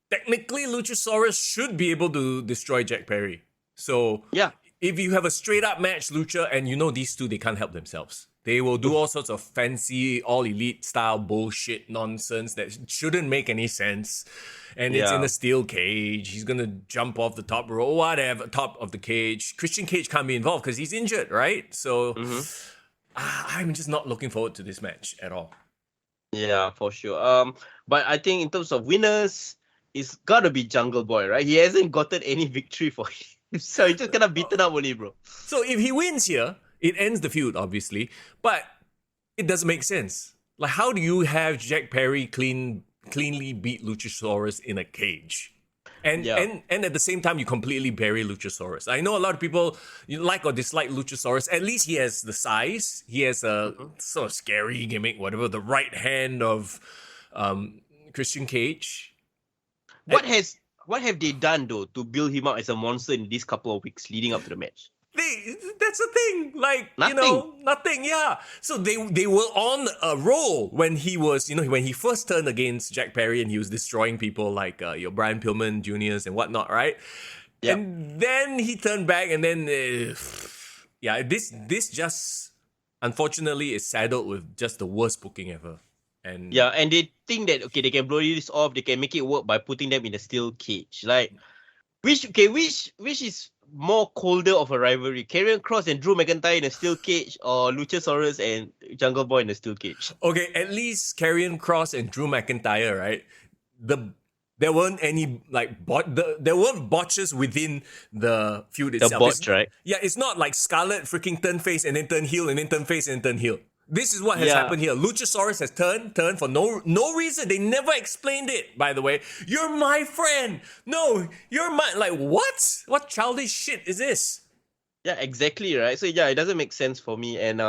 technically, Luchasaurus should be able to destroy Jack Perry. So, if you have a straight-up match, Lucha, and you know these two, they can't help themselves. They will do all sorts of fancy, all-elite style bullshit nonsense that shouldn't make any sense. And it's in a steel cage. He's going to jump off the top row, whatever, top of the cage. Christian Cage can't be involved because he's injured, right? So, I'm just not looking forward to this match at all. Yeah, for sure. But I think in terms of winners, it's gotta be Jungle Boy, right? He hasn't gotten any victory for him. So he's just kind of beaten up only, bro. So if he wins here, it ends the feud, obviously. But it doesn't make sense. Like, how do you have Jack Perry cleanly beat Luchasaurus in a cage? And at the same time, you completely bury Luchasaurus. I know a lot of people you like or dislike Luchasaurus. At least he has the size. He has a sort of scary gimmick, whatever. The right hand of Christian Cage. What have they done though to build him up as a monster in these couple of weeks leading up to the match? That's the thing. Like, nothing. Nothing. Yeah. So they were on a roll when he was, when he first turned against Jack Perry and he was destroying people like your Brian Pillman Juniors and whatnot, right? Yep. And then he turned back and then, this just unfortunately is saddled with just the worst booking ever. And they think that they can blow this off, they can make it work by putting them in a steel cage. Like, which is more colder of a rivalry? Karrion Kross and Drew McIntyre in a steel cage, or Luchasaurus and Jungle Boy in a steel cage? Okay, at least Karrion Kross and Drew McIntyre, right? There weren't any there weren't botches within the feud itself. The botch, right? Yeah, it's not like Scarlett freaking turn face and then turn heel and then turn face and turn heel. This is what has happened here. Luchasaurus has turned for no reason. They never explained it, by the way. You're my friend. No, you're my... Like, what? What childish shit is this? Yeah, exactly, right? So, it doesn't make sense for me. And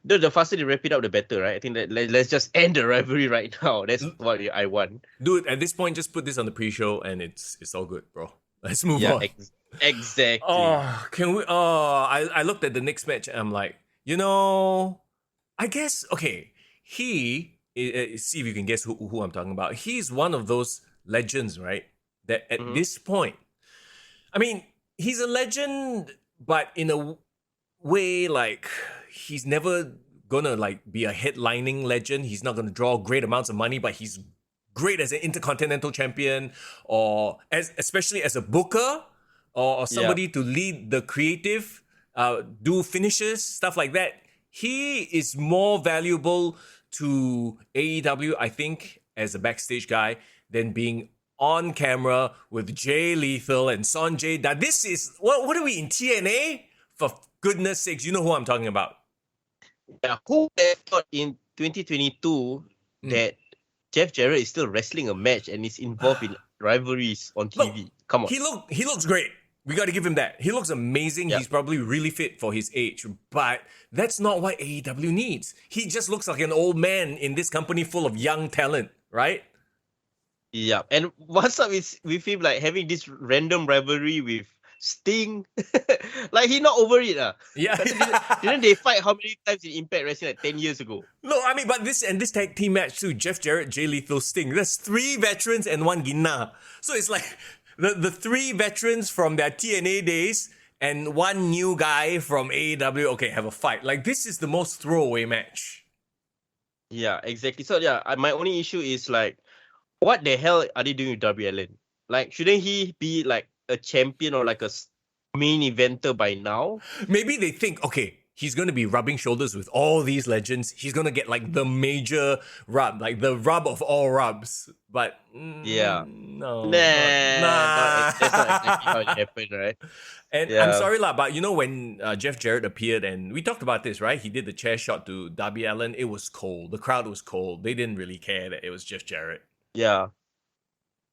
the faster they wrap it up, the better, right? I think that let's just end the rivalry right now. That's what I want. Dude, at this point, just put this on the pre-show and it's all good, bro. Let's move on. Exactly. Can we... I looked at the next match and I'm like, I guess, okay, see if you can guess who I'm talking about. He's one of those legends, right? That at this point, I mean, he's a legend, but in a way, like, he's never gonna, like, be a headlining legend. He's not gonna draw great amounts of money, but he's great as an intercontinental champion, or especially as a booker, or somebody to lead the creative, do finishes, stuff like that. He is more valuable to AEW, I think, as a backstage guy, than being on camera with Jay Lethal and Sonjay. Now, this is... What are we, in TNA? For goodness sakes, you know who I'm talking about. Yeah, who thought in 2022 that Jeff Jarrett is still wrestling a match and is involved in rivalries on TV? Look, come on. He looks great. We got to give him that. He looks amazing. He's probably really fit for his age. But that's not what AEW needs. He just looks like an old man in this company full of young talent, right? Yeah. And what's up with him like having this random rivalry with Sting. Like he not over it. Yeah. Didn't they fight how many times in Impact Wrestling like 10 years ago? No, I mean, but this tag team match too, Jeff Jarrett, Jay Lethal, Sting. There's 3 veterans and 1 Ginna. So it's like the 3 veterans from their TNA days and 1 new guy from AEW, okay, have a fight. Like, this is the most throwaway match. Yeah, exactly. So yeah, my only issue is like, what the hell are they doing with Darby Allin? Like, shouldn't he be like a champion or like a main eventer by now? Maybe they think, okay, he's going to be rubbing shoulders with all these legends. He's going to get like the major rub, like the rub of all rubs. But yeah, no, that's not exactly how it happened, right? And I'm sorry lah, but you know when Jeff Jarrett appeared, and we talked about this, right? He did the chair shot to Darby Allin. It was cold. The crowd was cold. They didn't really care that it was Jeff Jarrett. Yeah,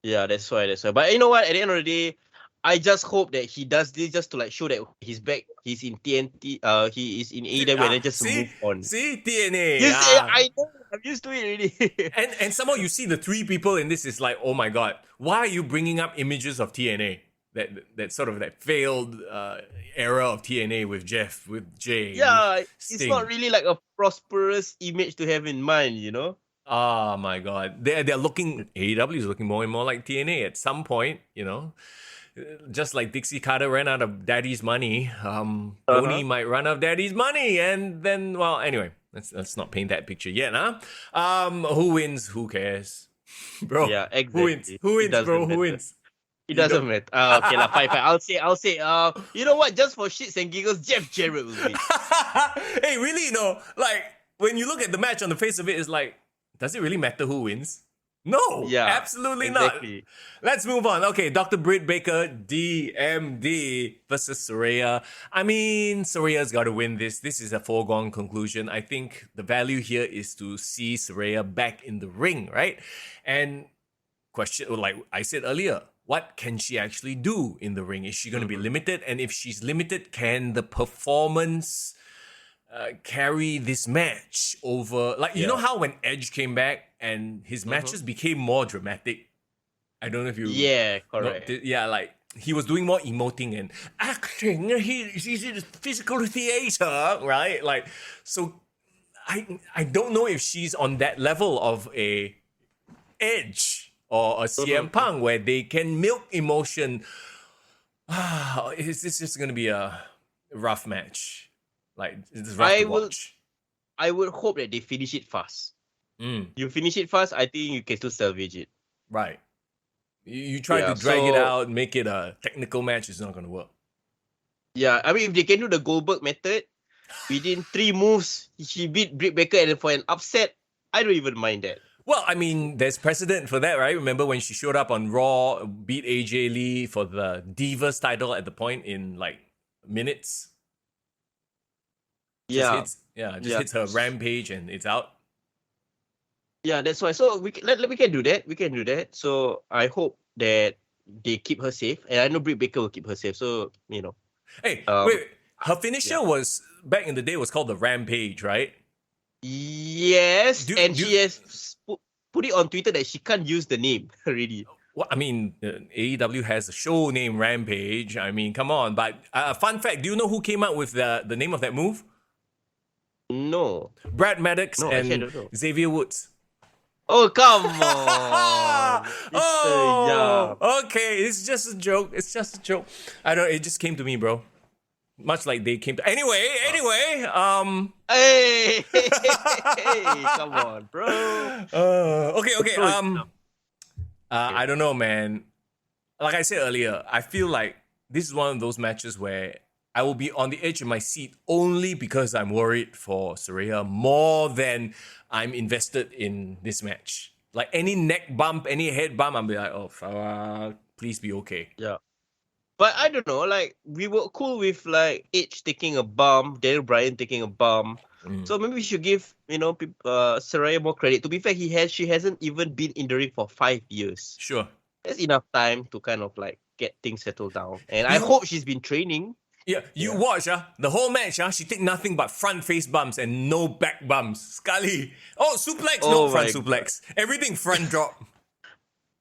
that's why. But you know what? At the end of the day, I just hope that he does this just to like show that he's back. He's in TNT. He is in AEW and then just move on. See TNA. I know. I'm used to it already. and somehow you see the 3 people in this is like, oh my god, why are you bringing up images of TNA? That sort of that failed era of TNA with Jeff, with Jay. Yeah, with it's Sting. not really like a prosperous image to have in mind, you know. Oh my god, they're looking. AEW is looking more and more like TNA at some point, you know. Just like Dixie Carter ran out of Daddy's money, Tony might run out of Daddy's money, and then, well, anyway, let's not paint that picture yet, huh? Who wins? Who cares, bro? Yeah, exactly. Who wins, bro? Who wins? It doesn't matter. Okay, lah, fine. I'll say. You know what? Just for shits and giggles, Jeff Jarrett will win. Hey, really? Like when you look at the match on the face of it, it's like, does it really matter who wins? No, absolutely exactly. not. Let's move on. Okay, Dr. Britt Baker, DMD versus Saraya. I mean, Saraya's got to win this. This is a foregone conclusion. I think the value here is to see Saraya back in the ring, right? And question, like I said earlier, what can she actually do in the ring? Is she going to be limited? And if she's limited, can the performance carry this match over? Like, you know how when Edge came back and his matches became more dramatic? I don't know if you... Yeah, correct. Yeah, like, he was doing more emoting and acting. He's in physical theater, right? Like, so I don't know if she's on that level of a Edge or a CM Punk where they can milk emotion. Is this just going to be a rough match? Like, it's rough to watch. I would hope that they finish it fast. You finish it fast, I think you can still salvage it. Right. You try to drag it out, make it a technical match, it's not going to work. Yeah, I mean, if they can do the Goldberg method, within 3 moves, she beat Britt Baker and for an upset, I don't even mind that. Well, I mean, there's precedent for that, right? Remember when she showed up on Raw, beat AJ Lee for the Divas title at the point in like minutes? Hits her rampage and it's out. Yeah, that's why. So we can do that. We can do that. So I hope that they keep her safe, and I know Britt Baker will keep her safe. So you know. Hey, wait. Her finisher was back in the day was called the Rampage, right? Yes, she has put it on Twitter that she can't use the name already. Well, I mean, AEW has a show named Rampage. I mean, come on. But fun fact: do you know who came up with the name of that move? No. Brad Maddox and Xavier Woods. Oh, come on. Okay. It's just a joke. I don't. It just came to me, bro. Much like they came to. Anyway. Hey, come on, bro. Okay. I don't know, man. Like I said earlier, I feel like this is one of those matches where I will be on the edge of my seat only because I'm worried for Saraya more than I'm invested in this match. Like any neck bump, any head bump, I'll be like, oh, please be okay. Yeah. But I don't know, like, we were cool with, like, Edge taking a bump, Daniel Bryan taking a bump. So maybe we should give, Saraya more credit. To be fair, she hasn't even been in the ring for 5 years. Sure. That's enough time to kind of, like, get things settled down. And I hope she's been training. Yeah, watch, the whole match, she take nothing but front face bumps and no back bumps. Scully. Oh, suplex, no front suplex. Everything front drop.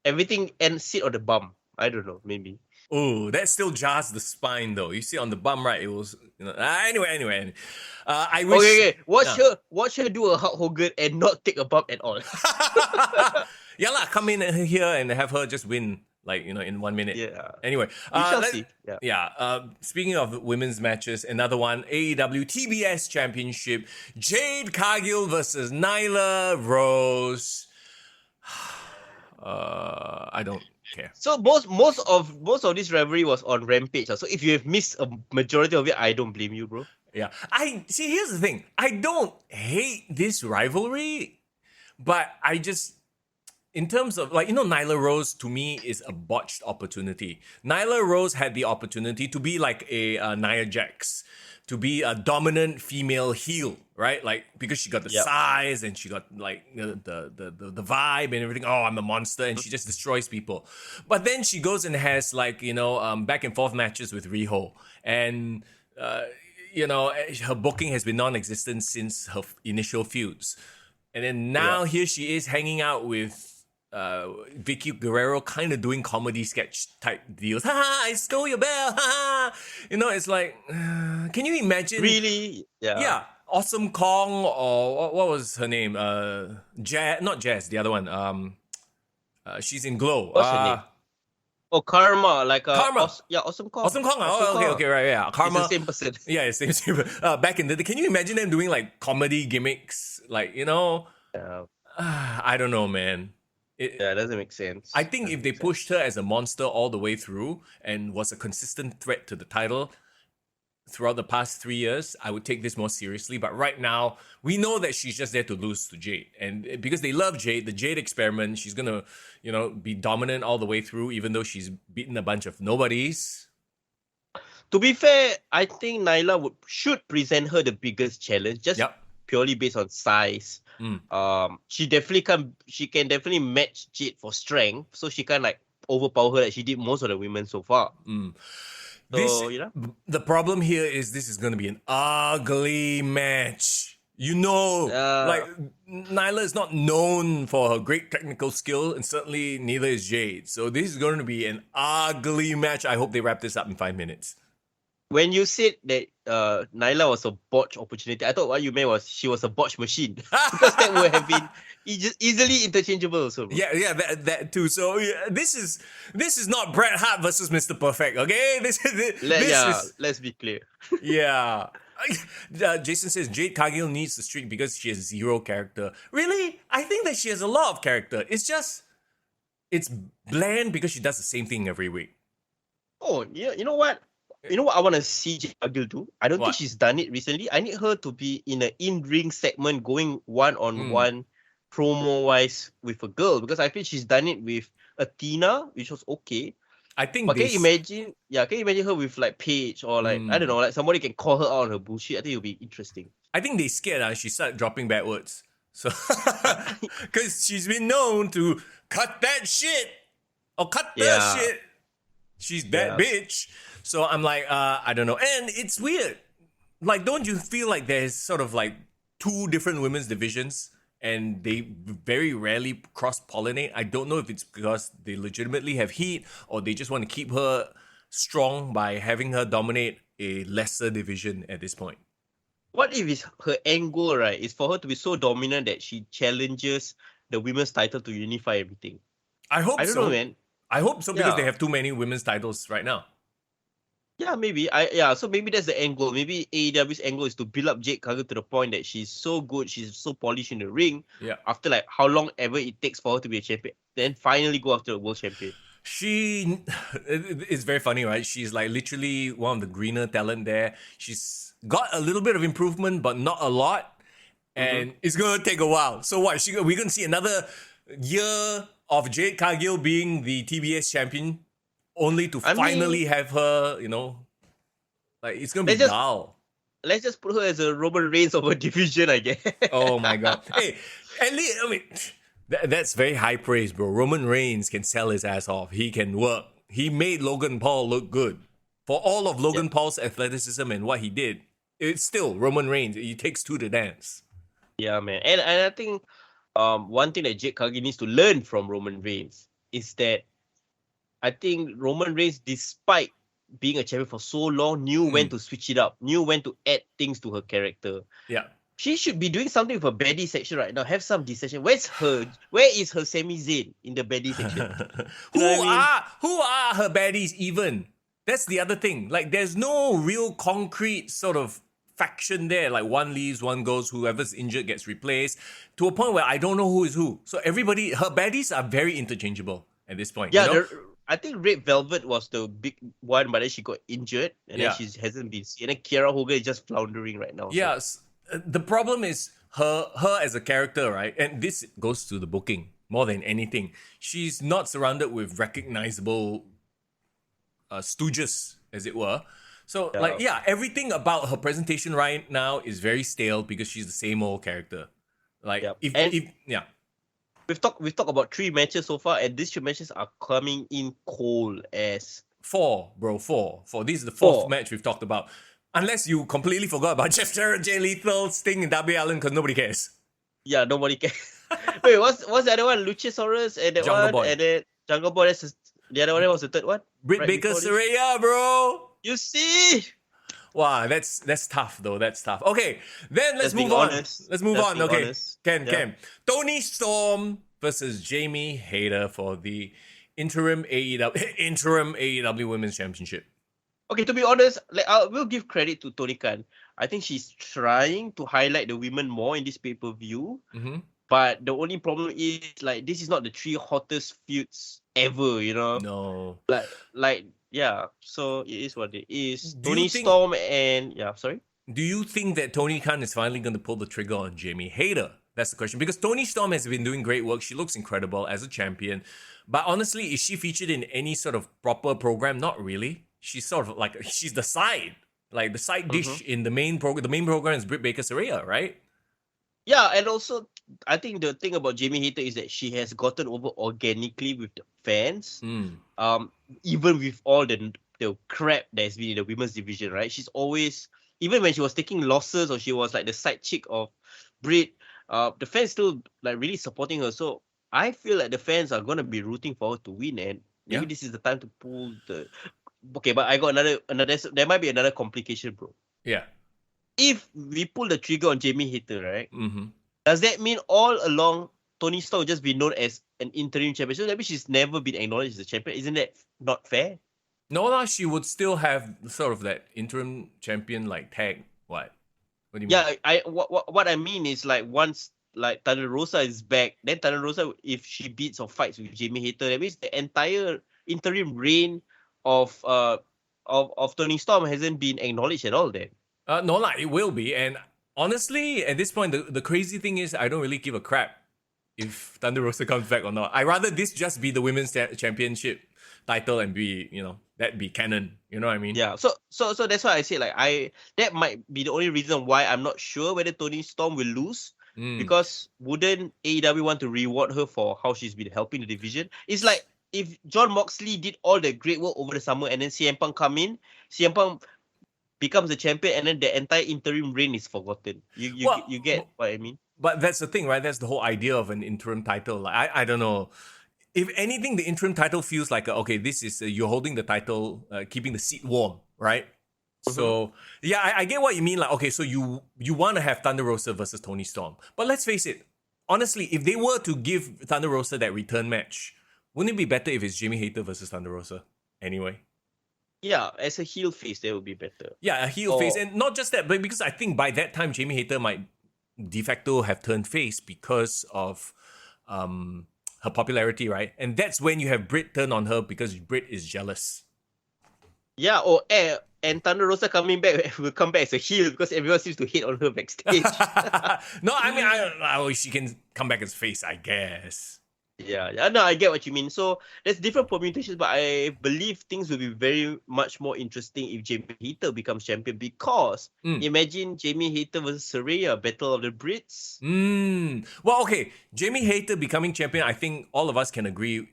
Everything and sit on the bum. I don't know, maybe. Oh, that still jars the spine though. You see on the bum, right? It was anyway. I wish. Okay. Watch her do a Hulk Hogan and not take a bump at all. Yeah lah, come in here and have her just win in 1 minute. Yeah. Anyway, We shall see. Speaking of women's matches, another one, AEW TBS Championship, Jade Cargill versus Nyla Rose. I don't care. So most of this rivalry was on Rampage. So if you have missed a majority of it, I don't blame you, bro. Yeah. Here's the thing. I don't hate this rivalry, but I just, in terms of, Nyla Rose to me is a botched opportunity. Nyla Rose had the opportunity to be like a Nia Jax, to be a dominant female heel, right? Because she got the size and she got the vibe and everything. Oh, I'm a monster, and she just destroys people. But then she goes and has back and forth matches with Riho, and her booking has been non-existent since her initial feuds. And then now here she is hanging out with Vicky Guerrero, kind of doing comedy sketch type deals. Ha! I stole your bell. Ha! It's like, can you imagine? Really? Yeah. Yeah. Awesome Kong, or what was her name? Jazz, not Jazz. The other one. She's in Glow. What's her name? Oh, Karma, Karma. Awesome Kong. Awesome Kong. Okay, right, yeah. Karma. It's the same person. Yeah, it's the same. Back in the day, can you imagine them doing comedy gimmicks? Yeah. I don't know, man. It doesn't make sense. I think if they pushed her as a monster all the way through and was a consistent threat to the title throughout the past 3 years, I would take this more seriously. But right now, we know that she's just there to lose to Jade. And because they love Jade, the Jade experiment, she's going to, be dominant all the way through, even though she's beaten a bunch of nobodies. To be fair, I think Nyla should present her the biggest challenge, just purely based on size. She can definitely match Jade for strength, so she can overpower her like she did most of the women so far. So, the problem here is this is going to be an ugly match. Nyla is not known for her great technical skill, and certainly neither is Jade. So this is going to be an ugly match. I hope they wrap this up in 5 minutes. When you said that Nyla was a botch opportunity, I thought what you meant was she was a botch machine. Because that would have been easily interchangeable also. Bro. Yeah, that too. So this is not Bret Hart versus Mr. Perfect, okay? Let's be clear. Yeah. Jason says Jade Cargill needs the streak because she has zero character. Really? I think that she has a lot of character. It's bland because she does the same thing every week. Oh, yeah. You know what? I want to see Jade Cargill do? I don't think she's done it recently. I need her to be in an in-ring segment going one-on-one promo-wise with a girl, because I feel she's done it with Athena, which was okay. I think. But can you imagine her with Paige or I don't know, somebody can call her out on her bullshit? I think it'll be interesting. I think they scared she started dropping bad words. So because she's been known to cut that shit or cut the shit. She's that bitch. So I'm I don't know. And it's weird. Don't you feel like there's sort of two different women's divisions and they very rarely cross-pollinate? I don't know if it's because they legitimately have heat or they just want to keep her strong by having her dominate a lesser division at this point. What if it's her end goal, right, is for her to be so dominant that she challenges the women's title to unify everything? I hope so. I don't know, man. I hope so, because they have too many women's titles right now. Yeah, maybe. So maybe that's the end goal. Maybe AEW's end goal is to build up Jade Cargill to the point that she's so good, she's so polished in the ring. Yeah. After how long ever it takes for her to be a champion, then finally go after a world champion. It's very funny, right? She's literally one of the greener talent there. She's got a little bit of improvement, but not a lot. And it's going to take a while. So what? We're going to see another year of Jade Cargill being the TBS champion, only to finally have her, it's going to be dull. Let's just put her as a Roman Reigns of a division, I guess. Oh my God. Hey, at least, that's very high praise, bro. Roman Reigns can sell his ass off. He can work. He made Logan Paul look good. For all of Logan Paul's athleticism and what he did, it's still Roman Reigns. It takes two to dance. Yeah, man. And I think one thing that Jade Cargill needs to learn from Roman Reigns is that I think Roman Reigns, despite being a champion for so long, knew when to switch it up, knew when to add things to her character. Yeah. She should be doing something with her baddie section right now. Have some decision. Where is her Sami Zayn in the baddie section? Who are her baddies even? That's the other thing. Like, there's no real concrete sort of faction there. Like, one leaves, one goes, whoever's injured gets replaced, to a point where I don't know who is who. So everybody, her baddies are very interchangeable at this point. Yeah, you know? I think Red Velvet was the big one, but then she got injured and then she hasn't been seen. And then Kiera Hogan is just floundering right now. Yes. The problem is her as a character, right? And this goes to the booking more than anything. She's not surrounded with recognizable stooges, as it were. So, everything about her presentation right now is very stale because she's the same old character. Like, We've talked about 3 matches so far, and these 3 matches are coming in cold as 4, bro. 4. This is the 4th match we've talked about. Unless you completely forgot about Jeff Jarrett, Jay Lethal, Sting, and Darby Allin, because nobody cares. Yeah, nobody cares. Wait, what's the other one? Luchasaurus and that Jungle one, Boy. And then Jungle Boy. The other one was the third one. Britt Baker Saraya, bro. You see? Wow, that's tough though. That's tough. Okay, then let's move on. Let's move on. Okay, Ken. Toni Storm versus Jamie Hayter for the interim AEW Women's Championship. Okay, to be honest, I will give credit to Tony Khan. I think she's trying to highlight the women more in this pay-per-view. Mm-hmm. But the only problem is, like, this is not the 3 hottest feuds ever, you know? No. Yeah, so it is what it is. Toni Storm and... Yeah, sorry? Do you think that Tony Khan is finally going to pull the trigger on Jamie Hayter? That's the question. Because Toni Storm has been doing great work. She looks incredible as a champion. But honestly, is she featured in any sort of proper program? Not really. She's sort of like... She's the side. Like, the side dish in the main program. The main program is Britt Baker Saraya, right? Yeah, and also, I think the thing about Jamie Hayter is that she has gotten over organically with the fans. Even with all the crap that's been in the women's division, right? She's always, even when she was taking losses or she was like the side chick of Britt, the fans still like really supporting her. So I feel like the fans are gonna be rooting for her to win, and maybe this is the time to pull the. Okay, but I got another. There might be another complication, bro. Yeah. If we pull the trigger on Jamie Hayter, right? Does that mean all along Toni Storm will just be known as an interim champion? So that means she's never been acknowledged as a champion. Isn't that not fair? No, she would still have sort of that interim champion like tag. What do you mean? Yeah, what I mean is, like, once like Thunder Rosa is back, then Thunder Rosa, if she beats or fights with Jamie Hayter, that means the entire interim reign of Toni Storm hasn't been acknowledged at all. Then. No, it will be. And honestly, at this point, the crazy thing is I don't really give a crap if Thunder Rosa comes back or not. I'd rather this just be the women's championship title and be, that be canon. You know what I mean? Yeah. So that's why I say, like, that might be the only reason why I'm not sure whether Toni Storm will lose. Because wouldn't AEW want to reward her for how she's been helping the division? It's like if Jon Moxley did all the great work over the summer and then CM Punk come in, CM Punk becomes the champion, and then the entire interim reign is forgotten. You get what I mean? But that's the thing, right? That's the whole idea of an interim title. Like, I don't know. If anything, the interim title feels like, okay, this is, you're holding the title, keeping the seat warm, right? So, yeah, I get what you mean. Like, okay, so you want to have Thunder Rosa versus Toni Storm. But let's face it, honestly, if they were to give Thunder Rosa that return match, wouldn't it be better if it's Jamie Hayter versus Thunder Rosa anyway? Yeah, as a heel face, that would be better. Yeah, a heel face. And not just that, but because I think by that time, Jamie Hayter might de facto have turned face because of her popularity, right? And that's when you have Britt turn on her because Britt is jealous. Yeah, and Thunder Rosa coming back will come back as a heel because everyone seems to hate on her backstage. No, I mean, she can come back as face, I guess. Yeah, no, I get what you mean. So there's different permutations, but I believe things will be very much more interesting if Jamie Hayter becomes champion, because imagine Jamie Hayter versus Saraya, Battle of the Brits. Well, okay, Jamie Hayter becoming champion, I think all of us can agree.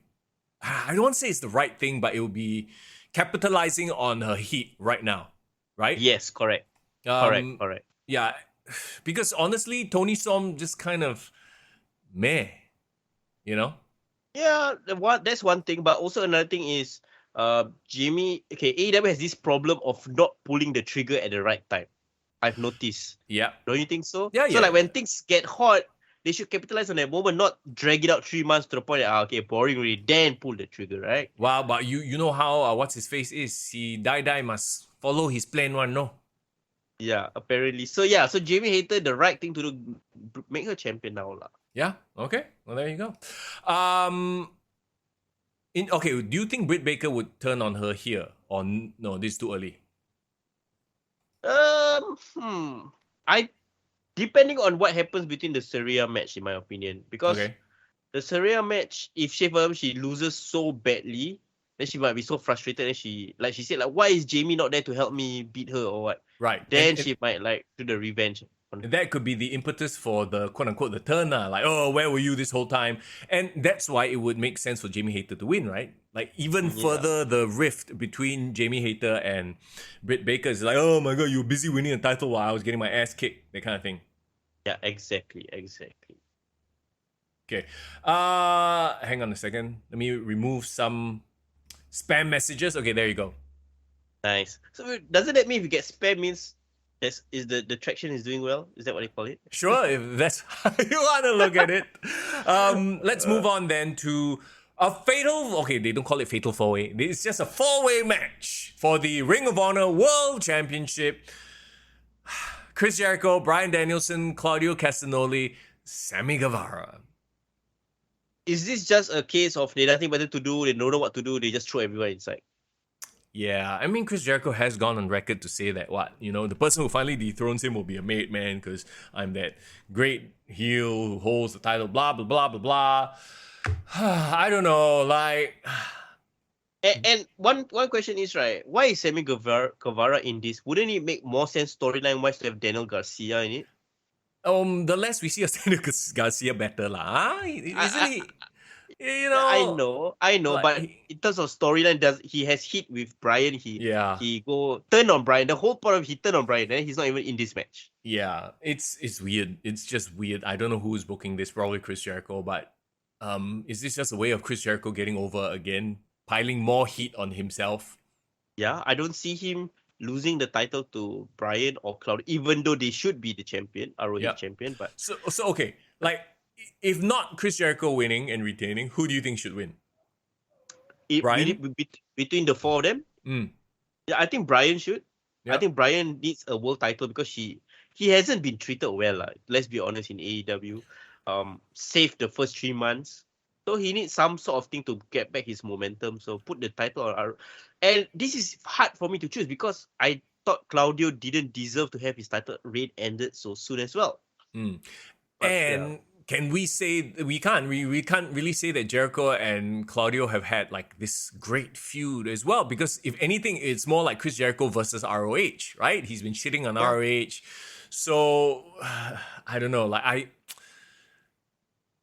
I don't want to say it's the right thing, but it will be capitalizing on her heat right now, right? Yes, correct. Correct. Yeah, because honestly, Toni Storm just kind of meh. You know? Yeah, that's one thing, but also another thing is, Jimmy. Okay, AEW has this problem of not pulling the trigger at the right time. I've noticed. Yeah. Don't you think so? Yeah, So yeah. like when things get hot, they should capitalize on that moment, not drag it out 3 months to the point that okay, boring already, then pull the trigger, right? Wow, but you know how what's his face is? He die must follow his plan one, no? Yeah, apparently. So yeah, so Jamie hated the right thing to do, make her champion now, lah. Yeah. Okay. Well, there you go. Okay, do you think Britt Baker would turn on her here, or no? This is too early. I depending on what happens between the Syria match, in my opinion, because the Syria match, if she loses so badly, then she might be so frustrated, and she said, like, why is Jamie not there to help me beat her or what? Right. Then she might like do the revenge. That could be the impetus for the quote unquote the turn, like, oh, where were you this whole time? And that's why it would make sense for Jamie Hayter to win, right? Like, even further the rift between Jamie Hayter and Britt Baker is like, oh my god, you were busy winning a title while I was getting my ass kicked, that kind of thing. Yeah, exactly. Okay. Hang on a second. Let me remove some spam messages. Okay, there you go. Nice. So doesn't that mean if you get spam means the traction is doing well? Is that what they call it? Sure, if that's how you want to look at it. Let's move on then to a fatal. Okay, they don't call it fatal 4-way. It's just a 4-way match for the Ring of Honor World Championship. Chris Jericho, Bryan Danielson, Claudio Castagnoli, Sammy Guevara. Is this just a case of they nothing better to do, they don't know what to do, they just throw everyone inside? Yeah, I mean, Chris Jericho has gone on record to say that, the person who finally dethrones him will be a made man because I'm that great heel who holds the title, blah, blah, blah, blah, blah. I don't know, like... And one question is, right, why is Sammy Guevara in this? Wouldn't it make more sense storyline-wise to have Daniel Garcia in it? The less we see of Daniel Garcia, better lah. Isn't he? I know, but in terms of storyline, he has hit with Bryan. He turn on Bryan. The whole point of he turned on Bryan, and he's not even in this match. Yeah, it's weird. It's just weird. I don't know who's booking this. Probably Chris Jericho, but is this just a way of Chris Jericho getting over again, piling more heat on himself? Yeah, I don't see him losing the title to Bryan or Claudio, even though they should be the champion, ROH champion. But so okay, like, if not Chris Jericho winning and retaining, who do you think should win? Bryan? Between the four of them? Yeah, I think Bryan should. Yep. I think Bryan needs a world title because he hasn't been treated well. Let's be honest, in AEW. Saved the first 3 months. So he needs some sort of thing to get back his momentum. So put the title on. And this is hard for me to choose because I thought Claudio didn't deserve to have his title reign ended so soon as well. But, can we say we can't really say that Jericho and Claudio have had like this great feud as well? Because if anything, it's more like Chris Jericho versus ROH, right? He's been shitting on ROH. So I don't know. Like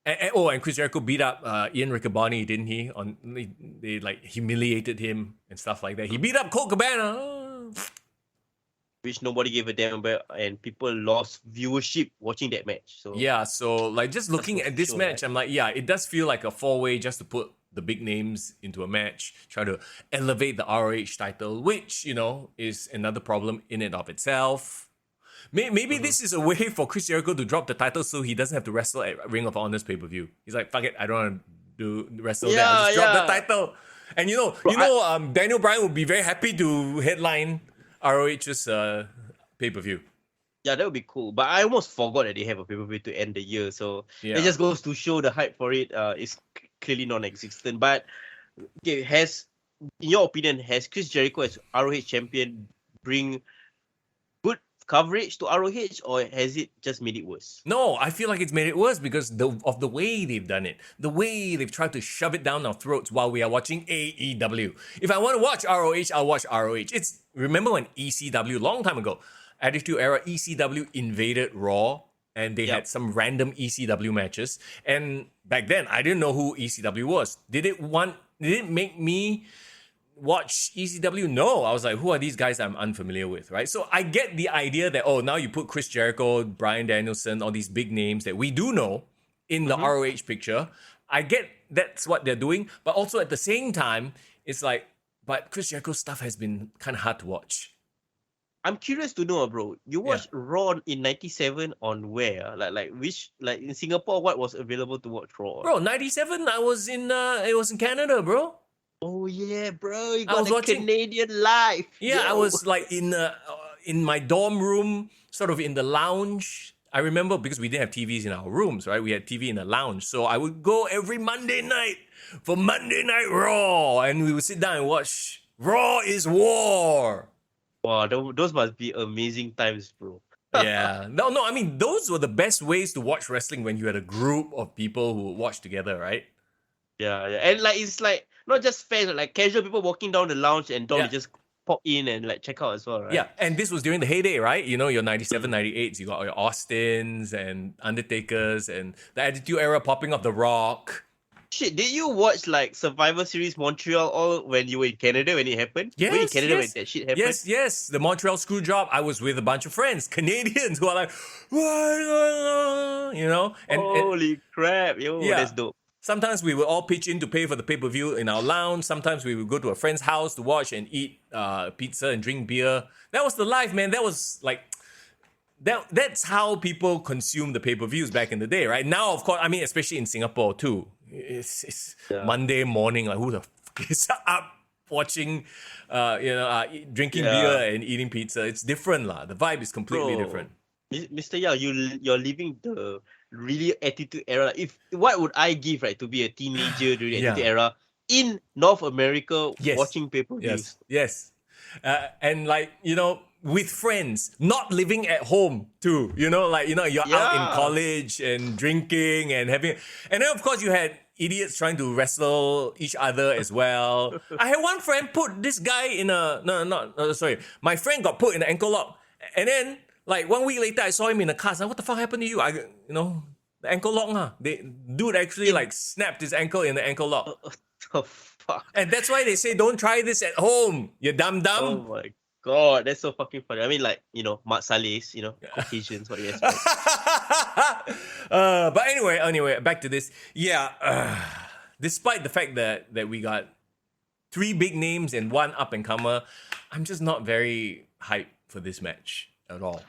and Chris Jericho beat up Ian Riccaboni, didn't he? They like humiliated him and stuff like that. He beat up Colt Cabana. Which nobody gave a damn about, and people lost viewership watching that match. So yeah, so like just looking at this match, I'm like, yeah, it does feel like a 4-way just to put the big names into a match, try to elevate the ROH title, which, is another problem in and of itself. Maybe this is a way for Chris Jericho to drop the title so he doesn't have to wrestle at Ring of Honor's pay-per-view. He's like, fuck it, I don't want to wrestle there. I'll just drop the title. And Daniel Bryan would be very happy to headline ROH's pay-per-view. Yeah, that would be cool. But I almost forgot that they have a pay-per-view to end the year. So it just goes to show the hype for it is clearly non-existent. But okay, in your opinion, has Chris Jericho as ROH champion bring good coverage to ROH, or has it just made it worse? No, I feel like it's made it worse because of the way they've done it. The way they've tried to shove it down our throats while we are watching AEW. If I want to watch ROH, I'll watch ROH. Remember when ECW, long time ago, Attitude Era, ECW invaded Raw and they had some random ECW matches. And back then, I didn't know who ECW was. Did it make me watch ECW? No. I was like, who are these guys I'm unfamiliar with, right? So I get the idea that, now you put Chris Jericho, Bryan Danielson, all these big names that we do know in the ROH picture. I get that's what they're doing. But also at the same time, it's like, but Chris Jericho's stuff has been kind of hard to watch. I'm curious to know, bro. You watched Raw in '97 on where? Like which, like in Singapore, what was available to watch Raw? Bro, '97, I was it was in Canada, bro. Oh yeah, bro. You got the watching Canadian live. Yeah, I was like in my dorm room, sort of in the lounge. I remember because we didn't have TVs in our rooms, right? We had TV in the lounge. So I would go every Monday night for Monday Night Raw, and we would sit down and watch Raw is War. Wow, those must be amazing times, bro. Yeah. No, I mean, those were the best ways to watch wrestling when you had a group of people who would watch together, right? Yeah. And like, it's like, not just fans, like casual people walking down the lounge and they just pop in and like check out as well, right? Yeah, and this was during the heyday, right? You know, your 97, 98s, you got your Austins and Undertakers and the Attitude Era popping up, The Rock. Shit, did you watch like Survivor Series Montreal all when you were in Canada when it happened? Yes, were you in Canada when that shit happened? Yes. The Montreal Screwjob, I was with a bunch of friends, Canadians, who are like, you know? Holy crap, yo, that's dope. Sometimes we would all pitch in to pay for the pay-per-view in our lounge. Sometimes we would go to a friend's house to watch and eat pizza and drink beer. That was the life, man. That was like... That's how people consume the pay-per-views back in the day, right? Now, of course, I mean, especially in Singapore too. It's Monday morning, like who the fuck is up watching, drinking beer and eating pizza? It's different, lah. The vibe is completely different. Mr. Young, you're living the really attitude era. What would I give, right, to be a teenager during the attitude era in North America watching pay-per-views? Yes. And like, you know, with friends, not living at home too. You know, like, you know, you're out in college and drinking and having... And then, of course, you had idiots trying to wrestle each other as well. I had one friend put this guy in a... My friend got put in an ankle lock. And then, like, 1 week later, I saw him in a cast. Like, what the fuck happened to you? The ankle lock, huh? Dude actually, like, snapped his ankle in the ankle lock. Oh, fuck. And that's why they say, don't try this at home, you dumb. Oh, my God, that's so fucking funny. I mean, like, you know, Mat Saleh's, you know, Caucasians, what do you expect? But anyway, back to this. Yeah, despite the fact that we got 3 big names and 1 up-and-comer, I'm just not very hyped for this match at all.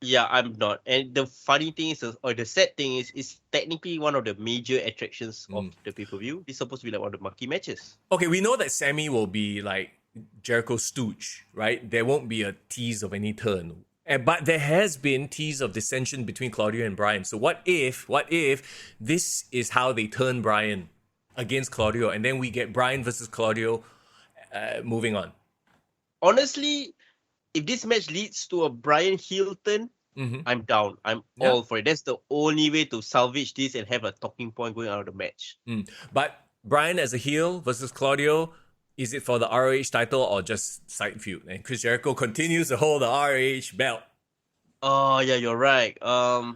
Yeah, I'm not. And the funny thing is, or the sad thing is, it's technically one of the major attractions of the pay-per-view. It's supposed to be like one of the marquee matches. Okay, we know that Sammy will be like Jericho's stooge, right? There won't be a tease of any turn. But there has been tease of dissension between Claudio and Bryan. So what if this is how they turn Bryan against Claudio, and then we get Bryan versus Claudio moving on? Honestly, if this match leads to a Bryan heel turn, I'm down. I'm all for it. That's the only way to salvage this and have a talking point going out of the match. But Bryan as a heel versus Claudio, is it for the ROH title or just side feud? And Chris Jericho continues to hold the ROH belt. Oh, yeah, you're right. I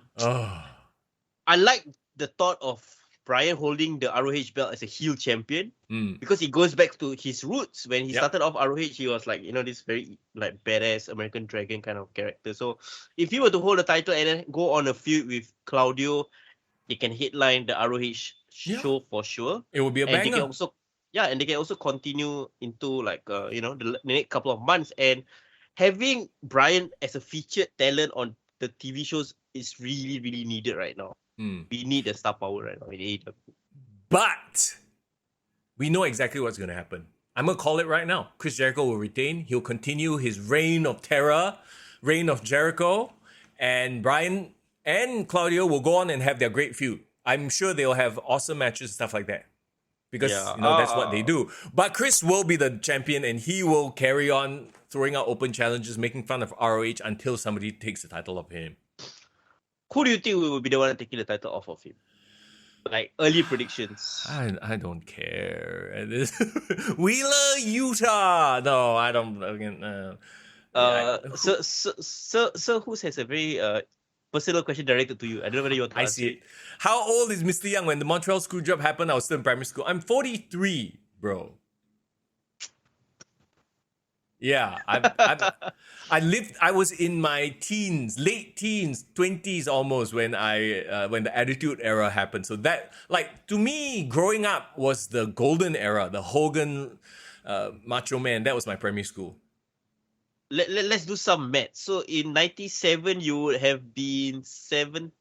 like the thought of Bryan holding the ROH belt as a heel champion because it goes back to his roots. When he started off ROH, he was like, you know, this very like badass American Dragon kind of character. So if he were to hold the title and then go on a feud with Claudio, he can headline the ROH show for sure. It will be a banger. And they can also continue into like the next couple of months, and having Bryan as a featured talent on the TV shows is really, really needed right now. We need the star power right now in AEW. But we know exactly what's going to happen. I'm going to call it right now. Chris Jericho will retain. He'll continue his reign of terror, reign of Jericho, and Bryan and Claudio will go on and have their great feud. I'm sure they'll have awesome matches and stuff like that. Because, that's what they do. But Chris will be the champion and he will carry on throwing out open challenges, making fun of ROH until somebody takes the title off him. Who do you think will be the one taking the title off of him? Like, early predictions. I don't care. Wheeler, Utah. No, I don't. So Who's has a very personal question directed to you. I don't know whether you want to answer it. How old is Mr. Young? When the Montreal Screwjob happened, I was still in primary school. I'm 43, bro. Yeah, I was in my teens, late teens, 20s almost when when the Attitude Era happened. So that, like, to me, growing up was the golden era, the Hogan, Macho Man. That was my primary school. Let's do some math. So in 97, you would have been 17?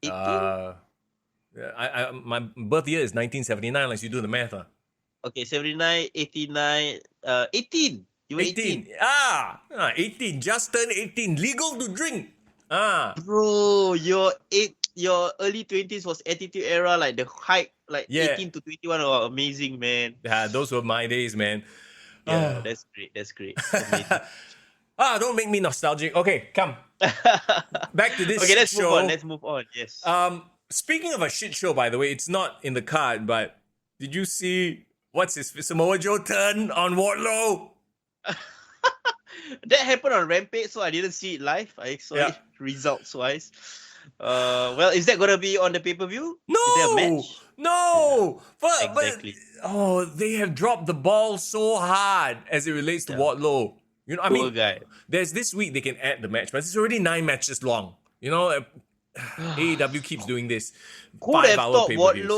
18? My birth year is 1979, unless you do the math. Okay, 79, 89, 18. You were 18. 18. Just turned 18. Legal to drink. Bro, your early 20s was Attitude Era, like the height, like 18 to 21. Oh, amazing, man. Yeah, those were my days, man. Yeah, that's great. That's great. Amazing. Don't make me nostalgic. Okay, come. Back to this. Okay, let's show. move on. Let's move on. Yes. Speaking of a shit show, by the way, it's not in the card, but did you see what's his Samoa Joe turn on Wardlow? That happened on Rampage, so I didn't see it live. I saw it results wise. Well, is that gonna be on the pay-per-view? No, is there a match? No. Yeah. Exactly. But they have dropped the ball so hard as it relates to Wardlow. You know, I mean, guy. There's this week they can add the match, but it's already 9 matches long. You know, AEW keeps doing this. Who would have 5-hour thought pay-per-views.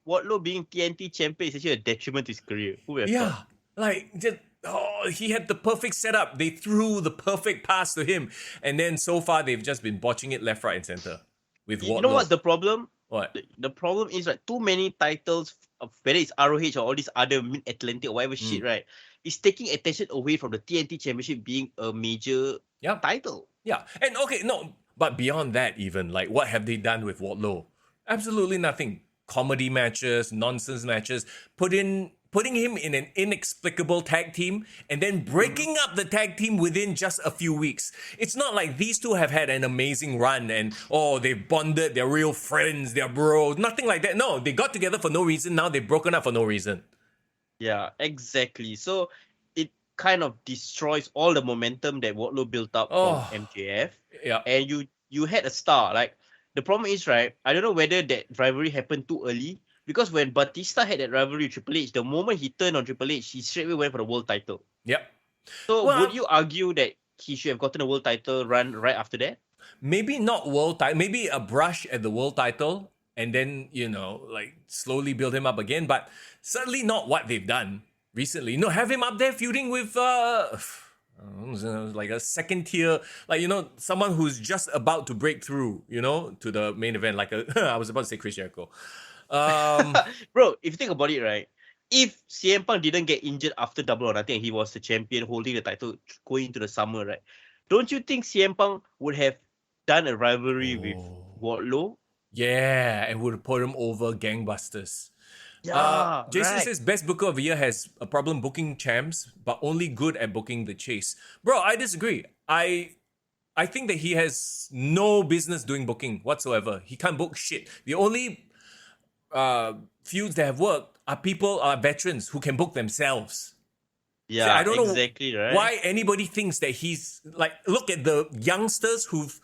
Wardlow being TNT champion is actually a detriment to his career? Who would have thought? Like, he had the perfect setup. They threw the perfect pass to him. And then so far, they've just been botching it left, right, and center with Wardlow. You know what's the problem? What? The problem is, like, too many titles, whether it's ROH or all these other Mid-Atlantic or whatever shit, right? It's taking attention away from the TNT Championship being a major title. Yeah. And okay, no, but beyond that even, like, what have they done with Wardlow? Absolutely nothing. Comedy matches, nonsense matches, putting him in an inexplicable tag team and then breaking up the tag team within just a few weeks. It's not like these two have had an amazing run and, they've bonded, they're real friends, they're bros, nothing like that. No, they got together for no reason, now they've broken up for no reason. Yeah, exactly. So it kind of destroys all the momentum that Wardlow built up from MJF. Yeah. And you had a star. Like, the problem is, right, I don't know whether that rivalry happened too early. Because when Batista had that rivalry with Triple H, the moment he turned on Triple H, he straightaway went for the world title. Yep. So would you argue that he should have gotten a world title run right after that? Maybe not world title, maybe a brush at the world title and then, like slowly build him up again. But certainly not what they've done recently. Have him up there feuding with like a second tier, like, someone who's just about to break through, to the main event. Like I was about to say Chris Jericho. Bro, if you think about it, right, if CM Punk didn't get injured after Double or Nothing and he was the champion holding the title going into the summer, right, don't you think CM Punk would have done a rivalry with Wardlow? Yeah, and would have put him over gangbusters. Yeah, Jason says best booker of the year has a problem booking champs, but only good at booking the chase. Bro, I disagree. I think that he has no business doing booking whatsoever. He can't book shit. The only feuds that have worked are veterans who can book themselves. Yeah, so I don't exactly, know right? why anybody thinks that he's like, look at the youngsters who've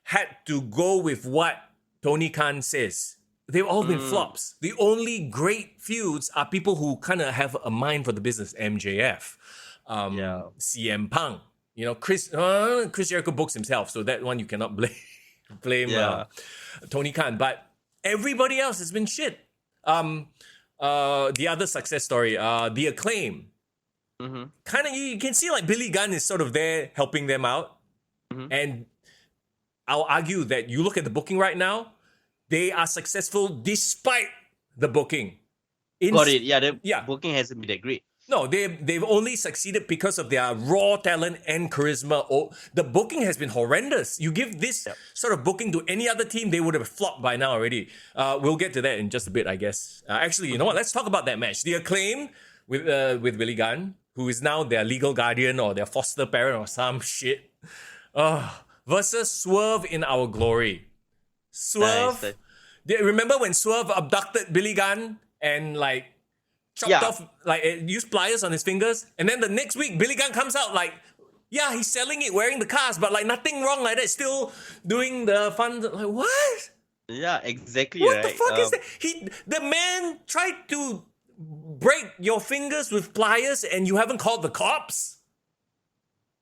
had to go with what Tony Khan says. They've all been flops. The only great feuds are people who kind of have a mind for the business. MJF, CM Punk. Chris Jericho books himself, so that one you cannot blame Tony Khan. But everybody else has been shit. The other success story, The Acclaim. Kind of, you can see like Billy Gunn is sort of there helping them out. And I'll argue that you look at the booking right now, they are successful despite the booking. Got it. Yeah, the booking hasn't been that great. No, they've only succeeded because of their raw talent and charisma. The booking has been horrendous. You give this sort of booking to any other team, they would have flopped by now already. We'll get to that in just a bit, I guess. Actually, you know what? Let's talk about that match. The Acclaim with Billy Gunn, who is now their legal guardian or their foster parent or some shit, versus Swerve in Our Glory. Swerve. Nice. Remember when Swerve abducted Billy Gunn and like chopped off, like used pliers on his fingers, and then the next week Billy Gunn comes out like, he's selling it, wearing the cast, but like nothing wrong like that, still doing the fun. Like what? Yeah, exactly. What right? the fuck is that? The man tried to break your fingers with pliers and you haven't called the cops?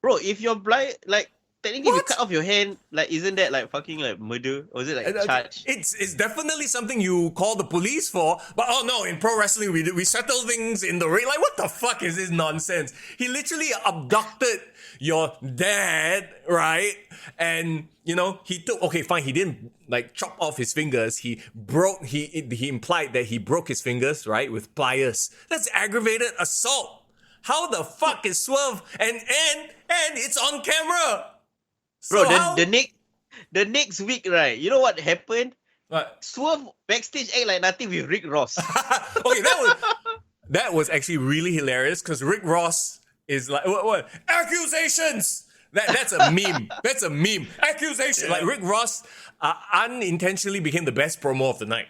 Bro, if you're blind, like, technically, if you What? cut off your hand, like, isn't that like fucking like murder? Or is it like charge? It's definitely something you call the police for. But oh no, in pro wrestling we settle things in the ring. Like, what the fuck is this nonsense? He literally abducted your dad, right? And you know, he took, okay, fine, he didn't like chop off his fingers. He implied that he broke his fingers, right, with pliers. That's aggravated assault. How the fuck is Swerve and it's on camera? Bro, So the next week, right? You know what happened? what? Swerve backstage act like nothing with Rick Ross. Okay, that was actually really hilarious because Rick Ross is like, what? Accusations! That's a meme. That's a meme. Accusation. Yeah. Like Rick Ross unintentionally became the best promo of the night.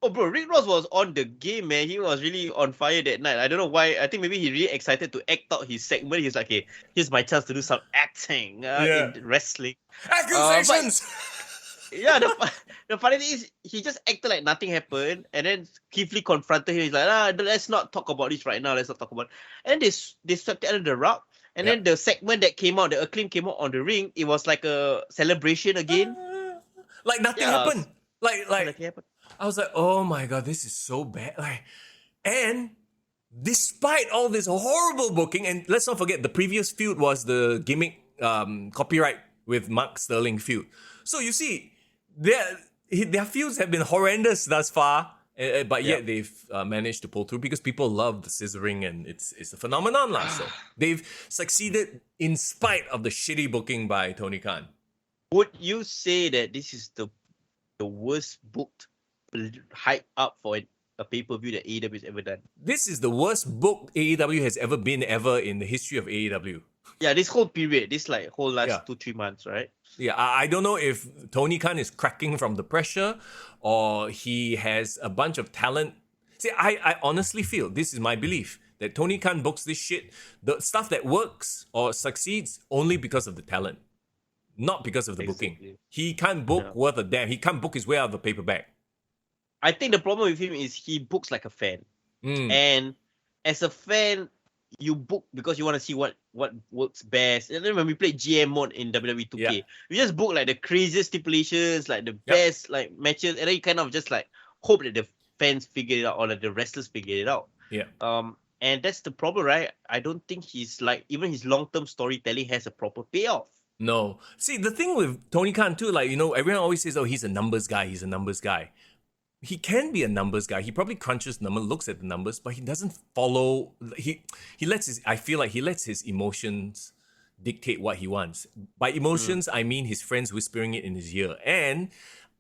Oh, bro, Rick Ross was on the game, man. He was really on fire that night. I don't know why. I think maybe he's really excited to act out his segment. He's like, hey, here's my chance to do some acting in wrestling. Accusations! Yeah, the funny thing is, he just acted like nothing happened, and then Keith Lee confronted him. He's like, let's not talk about this right now. Let's not talk about it. And then they swept it under the rug. And then the segment that came out, the acclaim came out on the ring, it was like a celebration again. Like nothing happened. Like Nothing happened. I was like, oh my god, this is so bad. Like, and despite all this horrible booking, and let's not forget the previous feud was the gimmick copyright with Mark Sterling feud. So you see, their feuds have been horrendous thus far, but yet they've managed to pull through because people love the scissoring and it's a phenomenon lah. So they've succeeded in spite of the shitty booking by Tony Khan. Would you say that this is the worst booked hype up for a pay-per-view that AEW has ever done? This is the worst booked AEW has ever been in the history of AEW. Yeah, this whole period, this like whole last 2-3 months, right? Yeah, I don't know if Tony Khan is cracking from the pressure or he has a bunch of talent. See, I honestly feel, this is my belief, that Tony Khan books this shit, the stuff that works or succeeds only because of the talent, not because of the booking. He can't book worth a damn. He can't book his way out of the paper bag. I think the problem with him is he books like a fan. And as a fan, you book because you want to see what works best. And then when we played GM mode in WWE 2K, we just book like the craziest stipulations, like the best like matches, and then you kind of just like hope that the fans figure it out or that the wrestlers figure it out. Yeah. And that's the problem, right? I don't think he's like, even his long-term storytelling has a proper payoff. No. See, the thing with Tony Khan too, like, you know, everyone always says, oh, he's a numbers guy. He can be a numbers guy. He probably crunches numbers, looks at the numbers, but he doesn't follow. I feel like he lets his emotions dictate what he wants. By emotions, I mean his friends whispering it in his ear. And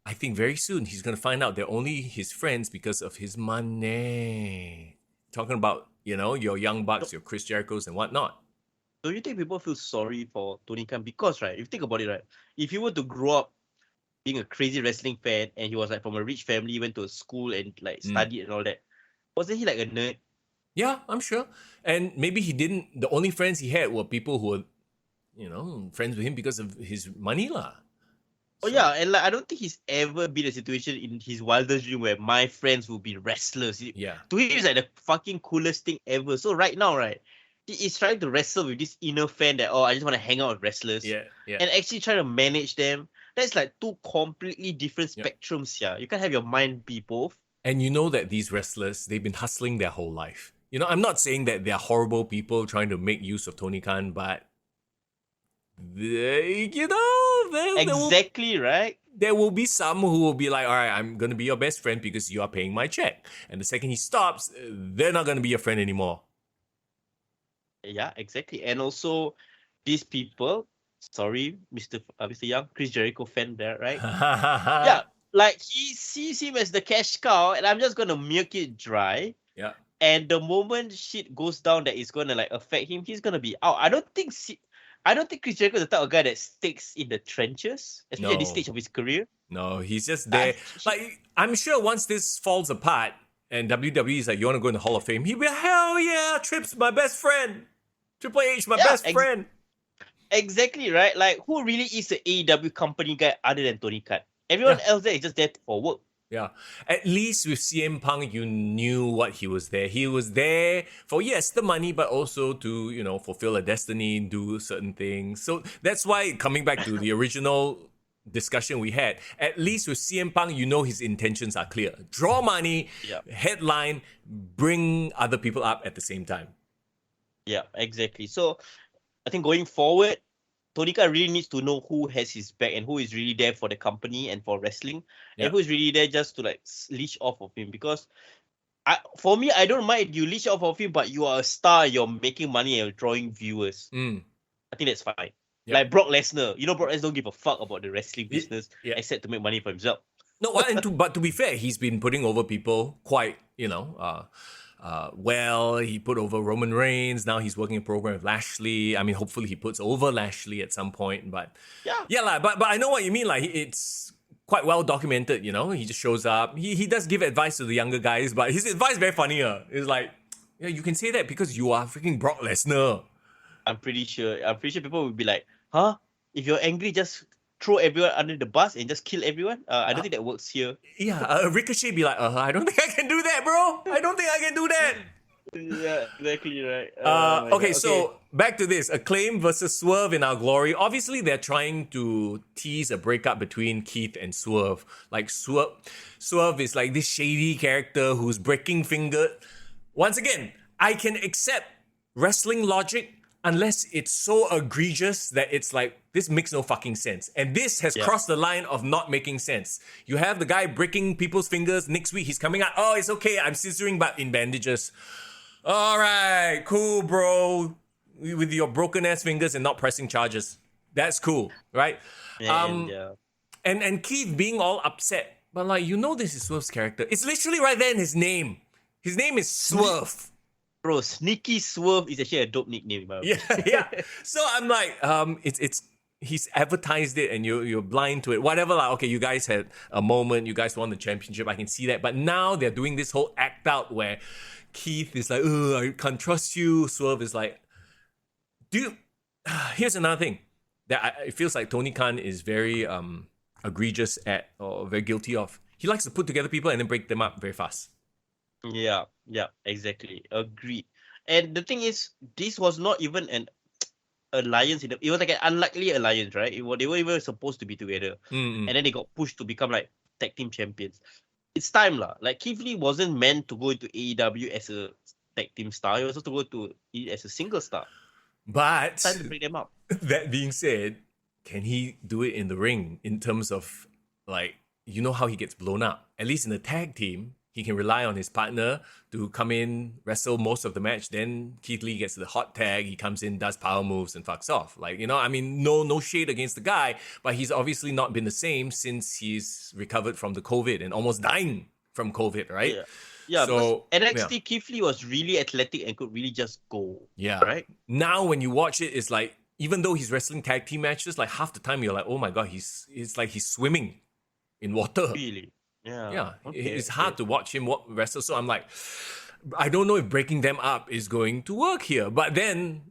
I think very soon he's going to find out they're only his friends because of his money. Talking about, you know, your Young Bucks, your Chris Jerichos and whatnot. Do you think people feel sorry for Tony Khan? Because, right, if you think about it, right, if you were to grow up being a crazy wrestling fan and he was like from a rich family, went to a school and like studied and all that, wasn't he like a nerd? Yeah, I'm sure. And maybe the only friends he had were people who were, you know, friends with him because of his money lah. Oh yeah, and like I don't think he's ever been in a situation in his wildest dream where my friends will be wrestlers. Yeah. To him, it's like the fucking coolest thing ever. So right now, right, he is trying to wrestle with this inner fan that, I just want to hang out with wrestlers. Yeah. And actually try to manage them. That's like two completely different spectrums here. You can't have your mind be both. And you know that these wrestlers, they've been hustling their whole life. You know, I'm not saying that they're horrible people trying to make use of Tony Khan, but they, you know, Right? There will be some who will be like, all right, I'm going to be your best friend because you are paying my check. And the second he stops, they're not going to be your friend anymore. Yeah, exactly. And also, these people, sorry, Mr. Young, Chris Jericho fan there, right? Yeah, like he sees him as the cash cow, and I'm just going to milk it dry. Yeah. And the moment shit goes down that is going to like affect him, he's going to be out. I don't think Chris Jericho is the type of guy that sticks in the trenches, especially at this stage of his career. No, he's just there. Like, I'm sure once this falls apart and WWE is like, you want to go in the Hall of Fame, he'll be like, hell yeah, Tripp's my best friend. Triple H, my best friend. Exactly, right? Like, who really is the AEW company guy other than Tony Khan? Everyone else there is just there for work. Yeah. At least with CM Punk, you knew what he was there. He was there for, yes, the money, but also to, fulfill a destiny, do certain things. So that's why, coming back to the original discussion we had, at least with CM Punk, his intentions are clear. Draw money, headline, bring other people up at the same time. Yeah, exactly. So I think going forward, Tony Khan really needs to know who has his back and who is really there for the company and for wrestling, and who is really there just to leech off of him. Because for me, I don't mind you leech off of him, but you are a star, you're making money and you're drawing viewers. I think that's fine. Yep. Like Brock Lesnar, Brock Lesnar don't give a fuck about the wrestling business except to make money for himself. No, but to be fair, he's been putting over people quite, well. He put over Roman Reigns. Now he's working a program with Lashley. I mean, hopefully he puts over Lashley at some point. But but I know what you mean. Like, it's quite well documented. He just shows up. He does give advice to the younger guys, but his advice is very funny. It's like, you can say that because you are freaking Brock Lesnar. I'm pretty sure people will be like, huh? If you're angry, just throw everyone under the bus and just kill everyone? I don't think that works here. Yeah, Ricochet be like, I don't think I can do that, bro. I don't think I can do that. Yeah, exactly right. Okay, so back to this. Acclaim versus Swerve in Our Glory. Obviously, they're trying to tease a breakup between Keith and Swerve. Like, Swerve is like this shady character who's breaking finger. Once again, I can accept wrestling logic unless it's so egregious that it's like, this makes no fucking sense. And this has crossed the line of not making sense. You have the guy breaking people's fingers. Next week, he's coming out. Oh, it's okay. I'm scissoring, but in bandages. All right, cool, bro. With your broken ass fingers and not pressing charges. That's cool, right? And Keith being all upset. But this is Swerve's character. It's literally right there in his name. His name is Swerve. Bro, Sneaky Swerve is actually a dope nickname. Yeah. So I'm like, he's advertised it and you're blind to it. Whatever, okay, you guys had a moment, you guys won the championship, I can see that. But now they're doing this whole act out where Keith is like, I can't trust you. Swerve is like, dude, here's another thing that it feels like Tony Khan is very egregious at, or very guilty of. He likes to put together people and then break them up very fast. Yeah, exactly. Agreed. And the thing is, this was not even an alliance. It was like an unlikely alliance, right? They were even supposed to be together. And then they got pushed to become like tag team champions. It's time lah. Like, Keith Lee wasn't meant to go into AEW as a tag team star. He was supposed to go to it as a single star. But it's time to break them up. That being said, can he do it in the ring in terms of how he gets blown up? At least in the tag team, he can rely on his partner to come in, wrestle most of the match. Then Keith Lee gets the hot tag. He comes in, does power moves, and fucks off. No shade against the guy, but he's obviously not been the same since he's recovered from the COVID and almost dying from COVID, right? Yeah. So NXT Keith Lee was really athletic and could really just go. Yeah. Right? Now when you watch it, it's like, even though he's wrestling tag team matches, like half the time you're like, oh my God, it's like he's swimming in water. Really? Yeah. It's hard to watch him wrestle. So I'm like, I don't know if breaking them up is going to work here. But then,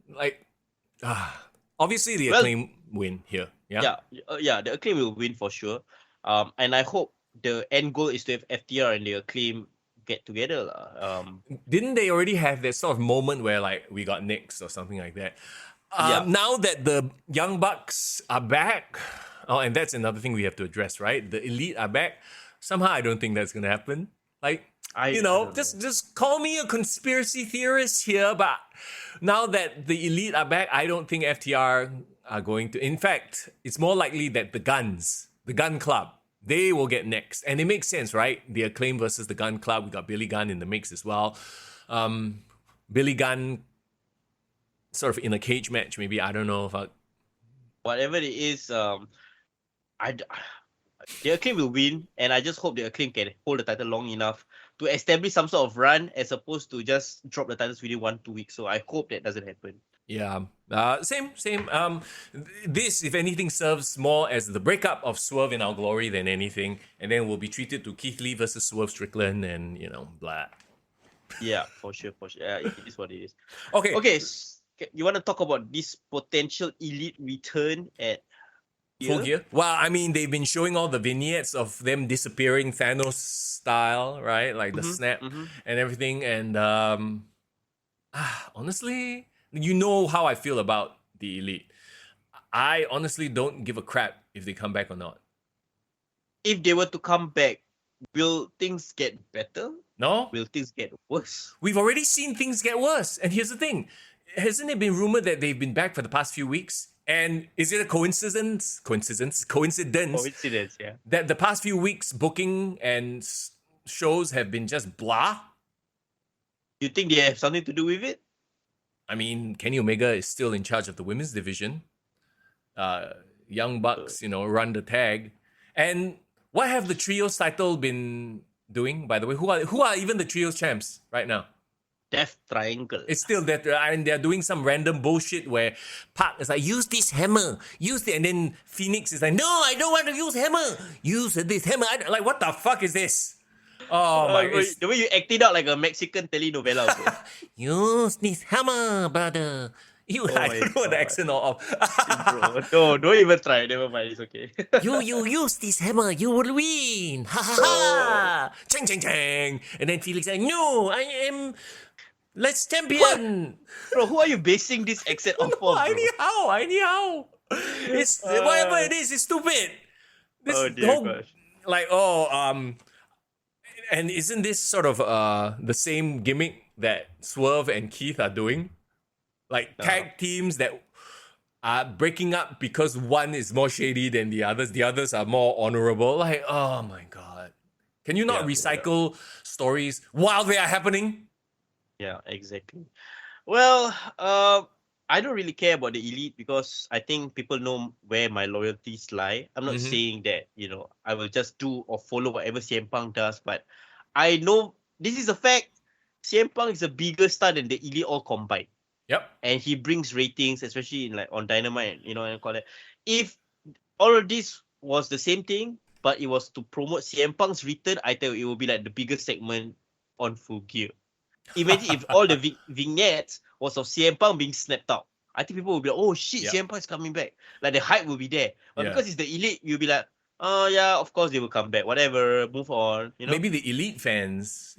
obviously the Acclaim win here. Yeah, the Acclaim will win for sure. And I hope the end goal is to have FTR and the Acclaim get together. Didn't they already have that sort of moment where we got nixed or something like that? Now that the Young Bucks are back, and that's another thing we have to address, right? The Elite are back. Somehow I don't think that's going to happen. Just call me a conspiracy theorist here, but now that the Elite are back, I don't think FTR are going to. In fact, it's more likely that the Gun Club, they will get next. And it makes sense, right? The Acclaim versus the Gun Club. We got Billy Gunn in the mix as well. Billy Gunn sort of in a cage match, maybe. I don't know if whatever it is, the Acclaim will win, and I just hope the Acclaim can hold the title long enough to establish some sort of run as opposed to just drop the titles within 1-2 weeks. So I hope that doesn't happen. Yeah. Same. This, if anything, serves more as the breakup of Swerve in Our Glory than anything, and then we'll be treated to Keith Lee versus Swerve Strickland and, blah. Yeah, for sure. Yeah, it is what it is. Okay. You want to talk about this potential Elite return at Full Gear? Well, I mean, they've been showing all the vignettes of them disappearing Thanos style, right? Like the snap and everything. And honestly, you know how I feel about the Elite. I honestly don't give a crap if they come back or not. If they were to come back, will things get better? No? Will things get worse? We've already seen things get worse. And here's the thing. Hasn't it been rumored that they've been back for the past few weeks? And is it a coincidence? Coincidence, yeah. That the past few weeks booking and shows have been just blah? You think they have something to do with it? I mean, Kenny Omega is still in charge of the women's division. Young Bucks, run the tag. And what have the trios title been doing, by the way? Who are even the trios champs right now? Death Triangle. It's still that, and they're doing some random bullshit where Park is like, use this hammer, and then Phoenix is like, no, I don't want to use hammer, use this hammer. Like, what the fuck is this? Oh my god. The way you acted out like a Mexican telenovela. Use this hammer, brother. I don't know the accent of. No, don't even try. Never mind. It's okay. you use this hammer, you will win. Ha ha ha. Chang chang chang. And then Felix like, no, I am Let's champion. What? Bro, who are you basing this accent off of? Bro? Anyhow. It's whatever it is. It's stupid. This gosh. And isn't this sort of the same gimmick that Swerve and Keith are doing? Like tag teams that are breaking up because one is more shady than the others. The others are more honorable. Like, oh my god. Can you not recycle stories while they are happening? Yeah, exactly. Well, I don't really care about the Elite because I think people know where my loyalties lie. I'm not saying that, I will just do or follow whatever CM Punk does, but I know this is a fact. CM Punk is a bigger star than the Elite all combined. Yep. And he brings ratings, especially in on Dynamite, and call it. If all of this was the same thing, but it was to promote CM Punk's return, I tell you, it would be like the biggest segment on Full Gear. Imagine if all the vignettes was of CM Punk being snapped out. I think people will be like, oh shit, CM Punk is coming back. Like the hype will be there. But because it's the Elite, you'll be like, oh yeah, of course they will come back. Whatever, move on. Maybe the Elite fans,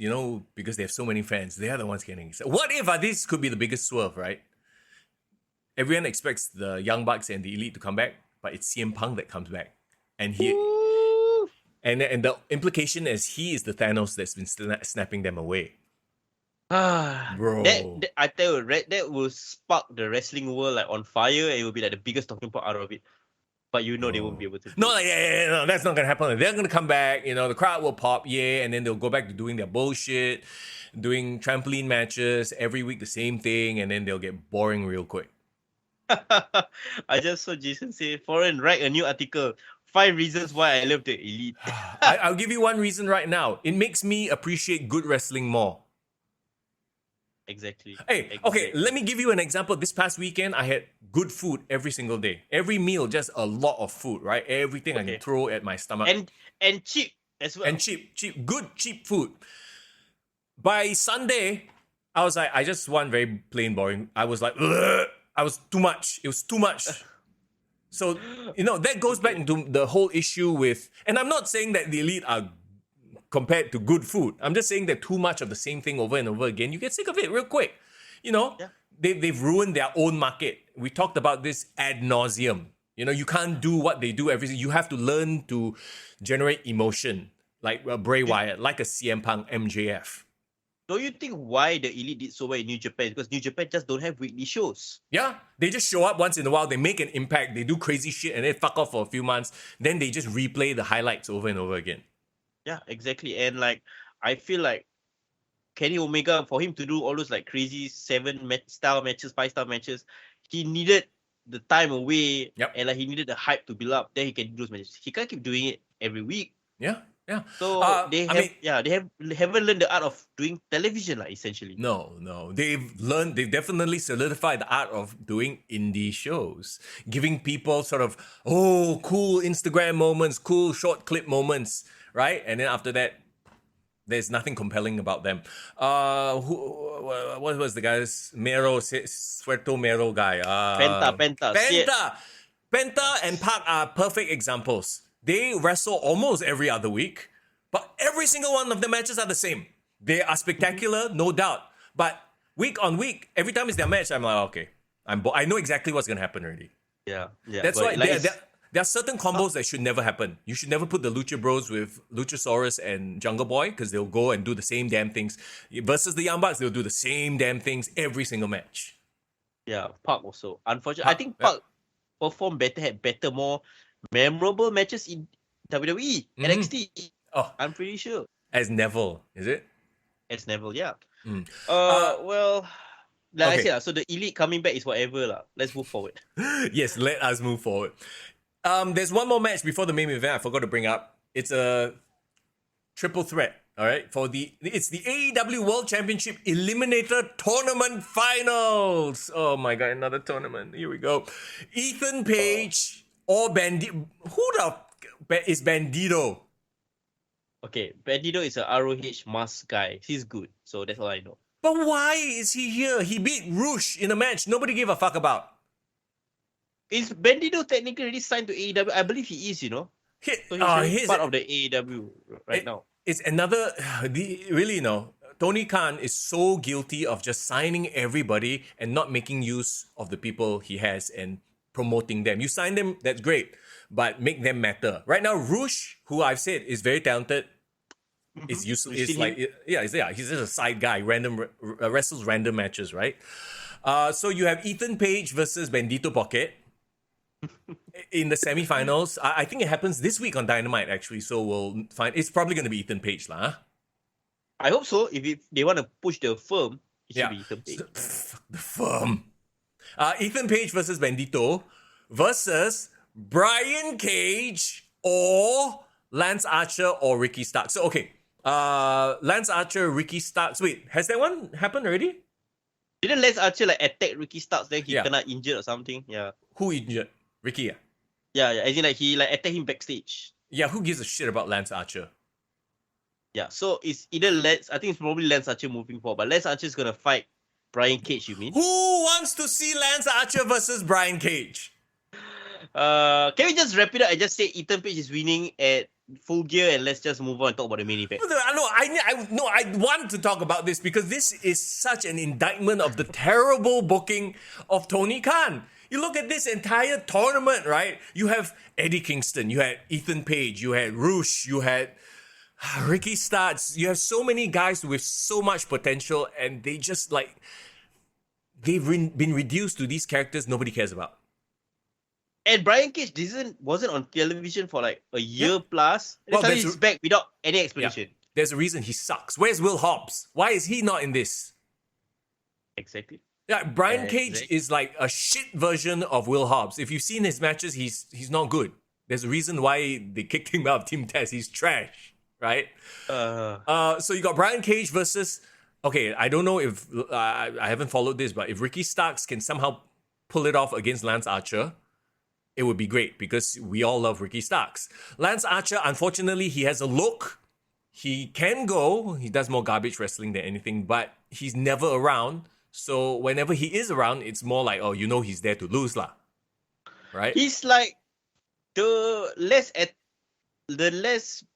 because they have so many fans, they are the ones getting excited. What if this could be the biggest swerve, right? Everyone expects the Young Bucks and the Elite to come back, but it's CM Punk that comes back. And and the implication is he is the Thanos that's been snapping them away. Bro. That I tell you, that will spark the wrestling world like on fire, and it will be like the biggest talking point out of it. But they won't be able to. No, that's not gonna happen. They're gonna come back. The crowd will pop, and then they'll go back to doing their bullshit, doing trampoline matches every week, the same thing, and then they'll get boring real quick. I just saw Jason say, "Foreign, write a new article. 5 reasons why I love the Elite." I'll give you one reason right now. It makes me appreciate good wrestling more. Exactly. Okay, let me give you an example. This past weekend, I had good food every single day. Every meal, just a lot of food, right? Everything I can throw at my stomach. And cheap as well. And cheap, good, cheap food. By Sunday, I was like, I just want very plain, boring. I was like, ugh! I was too much. It was too much. So, that goes back into the whole issue with, and I'm not saying that the Elite are compared to good food. I'm just saying that too much of the same thing over and over again, you get sick of it real quick. They've ruined their own market. We talked about this ad nauseum. You can't do what they do everything. You have to learn to generate emotion, like Bray Wyatt, like a CM Punk, MJF. Don't you think why the Elite did so well in New Japan? Because New Japan just don't have weekly shows. Yeah, they just show up once in a while, they make an impact, they do crazy shit, and then fuck off for a few months. Then they just replay the highlights over and over again. Yeah, exactly. And I feel like Kenny Omega, for him to do all those crazy 7-star matches, 5-star matches, he needed the time away and he needed the hype to build up. Then he can do those matches. He can't keep doing it every week. Yeah. So they haven't learned the art of doing television, essentially. No. They've definitely solidified the art of doing indie shows. Giving people sort of, cool Instagram moments, cool short clip moments. Right? And then after that, there's nothing compelling about them. What was the guy's Suerto Mero guy? Penta. Penta and Park are perfect examples. They wrestle almost every other week, but every single one of the matches are the same. They are spectacular, no doubt. But week on week, every time it's their match, I'm like, okay, I know exactly what's gonna happen already. Yeah. That's why there are certain combos that should never happen. You should never put the Lucha Bros with Luchasaurus and Jungle Boy because they'll go and do the same damn things. Versus the Young Bucks, they'll do the same damn things every single match. Yeah, Park also. Unfortunately, I think Park performed better, had better, more memorable matches in WWE, NXT. Oh, I'm pretty sure. As Neville, is it? As Neville, yeah. Okay. I said, so the Elite coming back is whatever lah. Let's move forward. Yes, let us move forward. There's one more match before the main event I forgot to bring up. It's a triple threat, all right? It's the AEW World Championship Eliminator Tournament Finals. Oh my god, another tournament. Here we go. Ethan Page or Bandito. Who the is Bandito? Okay, Bandito is a ROH mask guy. He's good, so that's all I know. But why is he here? He beat Rush in a match nobody gave a fuck about. Is Bandito technically already signed to AEW? I believe he is, so he's part of the AEW now. It's another, really, Tony Khan is so guilty of just signing everybody and not making use of the people he has and promoting them. You sign them, that's great, but make them matter. Right now, Rush, who I've said is very talented, is useless. He's just a side guy, wrestles random matches, right? So you have Ethan Page versus Bandito Pocket in the semifinals. I think it happens this week on Dynamite, actually. So we'll find. It's probably going to be Ethan Page, lah. I hope so. If they want to push the firm, it should be Ethan Page. The firm. Ethan Page versus Bandito versus Brian Cage or Lance Archer or Ricky Starks. So okay, Lance Archer, Ricky Starks. Wait, has that one happened already? Didn't Lance Archer attack Ricky Starks? Then he kena injured or something. Yeah. Who injured? Ricky. Yeah. As in he attacked him backstage. Yeah. Who gives a shit about Lance Archer? Yeah. So it's either I think it's probably Lance Archer moving forward, but Lance Archer is gonna fight Brian Cage. You mean? Who wants to see Lance Archer versus Brian Cage? Can we just wrap it up and just say Ethan Page is winning at Full Gear and let's just move on and talk about the main event? I want to talk about this because this is such an indictment of the terrible booking of Tony Khan. You look at this entire tournament, right? You have Eddie Kingston, you had Ethan Page, you had Rush, you had Ricky Starks. You have so many guys with so much potential and they just they've been reduced to these characters nobody cares about. And Brian Cage wasn't on television for a year plus. And suddenly he's back without any explanation. Yeah. There's a reason he sucks. Where's Will Hobbs? Why is he not in this? Exactly. Yeah, Brian Cage is like a shit version of Will Hobbs. If you've seen his matches, he's not good. There's a reason why they kicked him out of Team Test. He's trash, right? So you got Brian Cage versus... Okay, I don't know if... I haven't followed this, but if Ricky Starks can somehow pull it off against Lance Archer, it would be great because we all love Ricky Starks. Lance Archer, unfortunately, he has a look. He can go. He does more garbage wrestling than anything, but he's never around. So whenever he is around, it's more like, oh, he's there to lose lah. Right? He's like the less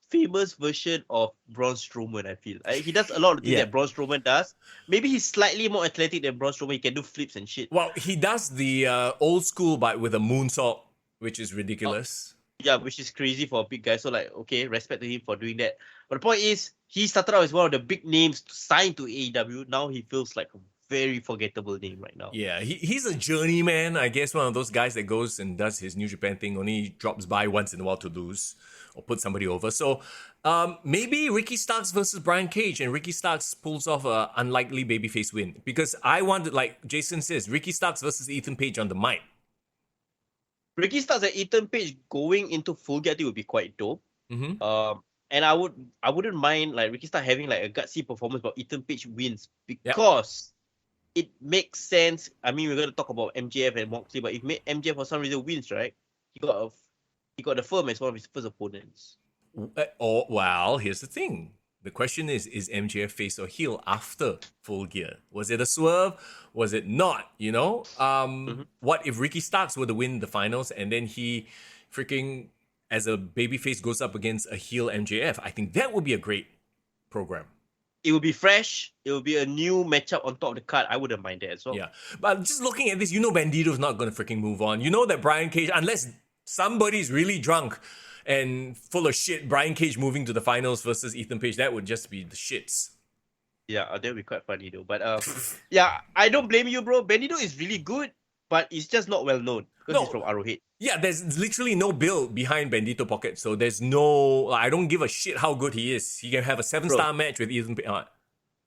famous version of Braun Strowman, I feel. He does a lot of things that Braun Strowman does. Maybe he's slightly more athletic than Braun Strowman. He can do flips and shit. Well, he does the old school, but with a moonsault, which is ridiculous. Yeah, which is crazy for a big guy. So okay, respect to him for doing that. But the point is, he started out as one of the big names signed to AEW. Now he feels like a very forgettable name right now. Yeah, he's a journeyman, I guess, one of those guys that goes and does his New Japan thing, only drops by once in a while to lose or put somebody over. So maybe Ricky Starks versus Brian Cage, and Ricky Starks pulls off an unlikely babyface win. Because I wanted, like Jason says, Ricky Starks versus Ethan Page on the mic. Ricky Starks and Ethan Page going into Full Gear, I think would be quite dope. Mm-hmm. And I wouldn't mind Ricky Starks having a gutsy performance, but Ethan Page wins because it makes sense. I mean, we're going to talk about MJF and Moxley, but if MJF for some reason wins, right? He got the firm as one of his first opponents. Well, here's the thing. The question is MJF face or heel after Full Gear? Was it a swerve? Was it not? What if Ricky Starks were to win the finals and then he freaking, as a babyface, goes up against a heel MJF? I think that would be a great program. It will be fresh. It will be a new matchup on top of the card. I wouldn't mind that as well. Yeah. But just looking at this, Bandito's not going to freaking move on. You know that Brian Cage, unless somebody's really drunk and full of shit, Brian Cage moving to the finals versus Ethan Page, that would just be the shits. Yeah, that would be quite funny though. But yeah, I don't blame you, bro. Bandito is really good, but it's just not well known because he's from Arrowhead. Yeah, there's literally no build behind Bandito Pocket, so there's no... I don't give a shit how good he is. He can have a 7-star match with Ethan Page.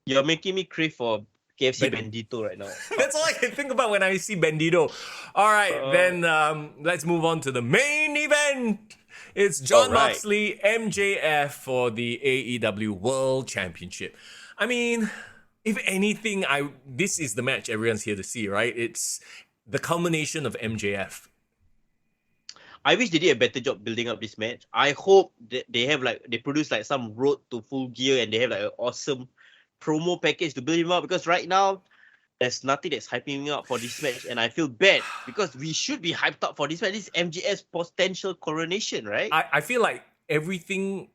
You're making me crave for KFC Bandito right now. That's all I can think about when I see Bandito. All right, then let's move on to the main event. It's Jon Moxley, MJF for the AEW World Championship. I mean, if anything, this is the match everyone's here to see, right? It's the culmination of MJF. I wish they did a better job building up this match. I hope that they produce like some road to Full Gear and they have like an awesome promo package to build him up, because right now there's nothing that's hyping me up for this match, and I feel bad because we should be hyped up for this match. This is MJF's potential coronation, right? I feel like everything...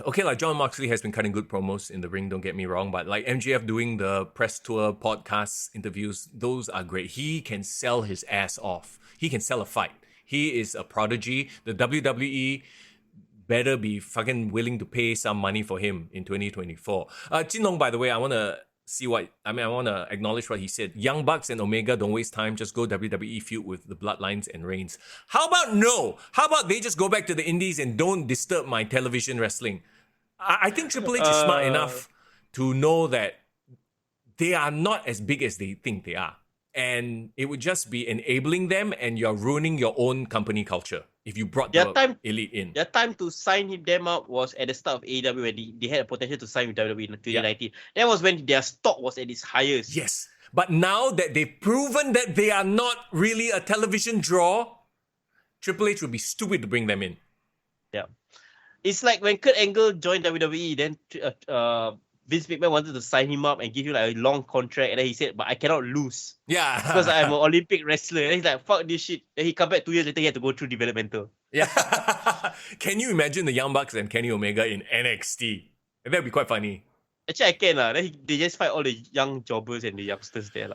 Okay, like Jon Moxley has been cutting good promos in the ring, don't get me wrong, but like MJF doing the press tour, podcasts, interviews, those are great. He can sell his ass off. He can sell a fight. He is a prodigy. The WWE better be fucking willing to pay some money for him in 2024. Jin Long, by the way, I want to acknowledge what he said. Young Bucks and Omega, don't waste time. Just go WWE feud with the Bloodlines and Reigns. How about they just go back to the indies and don't disturb my television wrestling? I think Triple H is smart enough to know that they are not as big as they think they are. And it would just be enabling them, and you're ruining your own company culture if you brought the elite in. Their time to sign them up was at the start of AEW when they had a potential to sign with WWE in 2019. Yeah. That was when their stock was at its highest. Yes. But now that they've proven that they are not really a television draw, Triple H would be stupid to bring them in. Yeah. It's like when Kurt Angle joined WWE, then Vince McMahon wanted to sign him up and give him like a long contract, and then he said, but I cannot lose. Yeah. Because I'm an Olympic wrestler. And he's like, fuck this shit. Then he come back 2 years later, he had to go through developmental. Yeah. Can you imagine the Young Bucks and Kenny Omega in NXT? That'd be quite funny. Actually, I can. Then they just fight all the young jobbers and the youngsters there.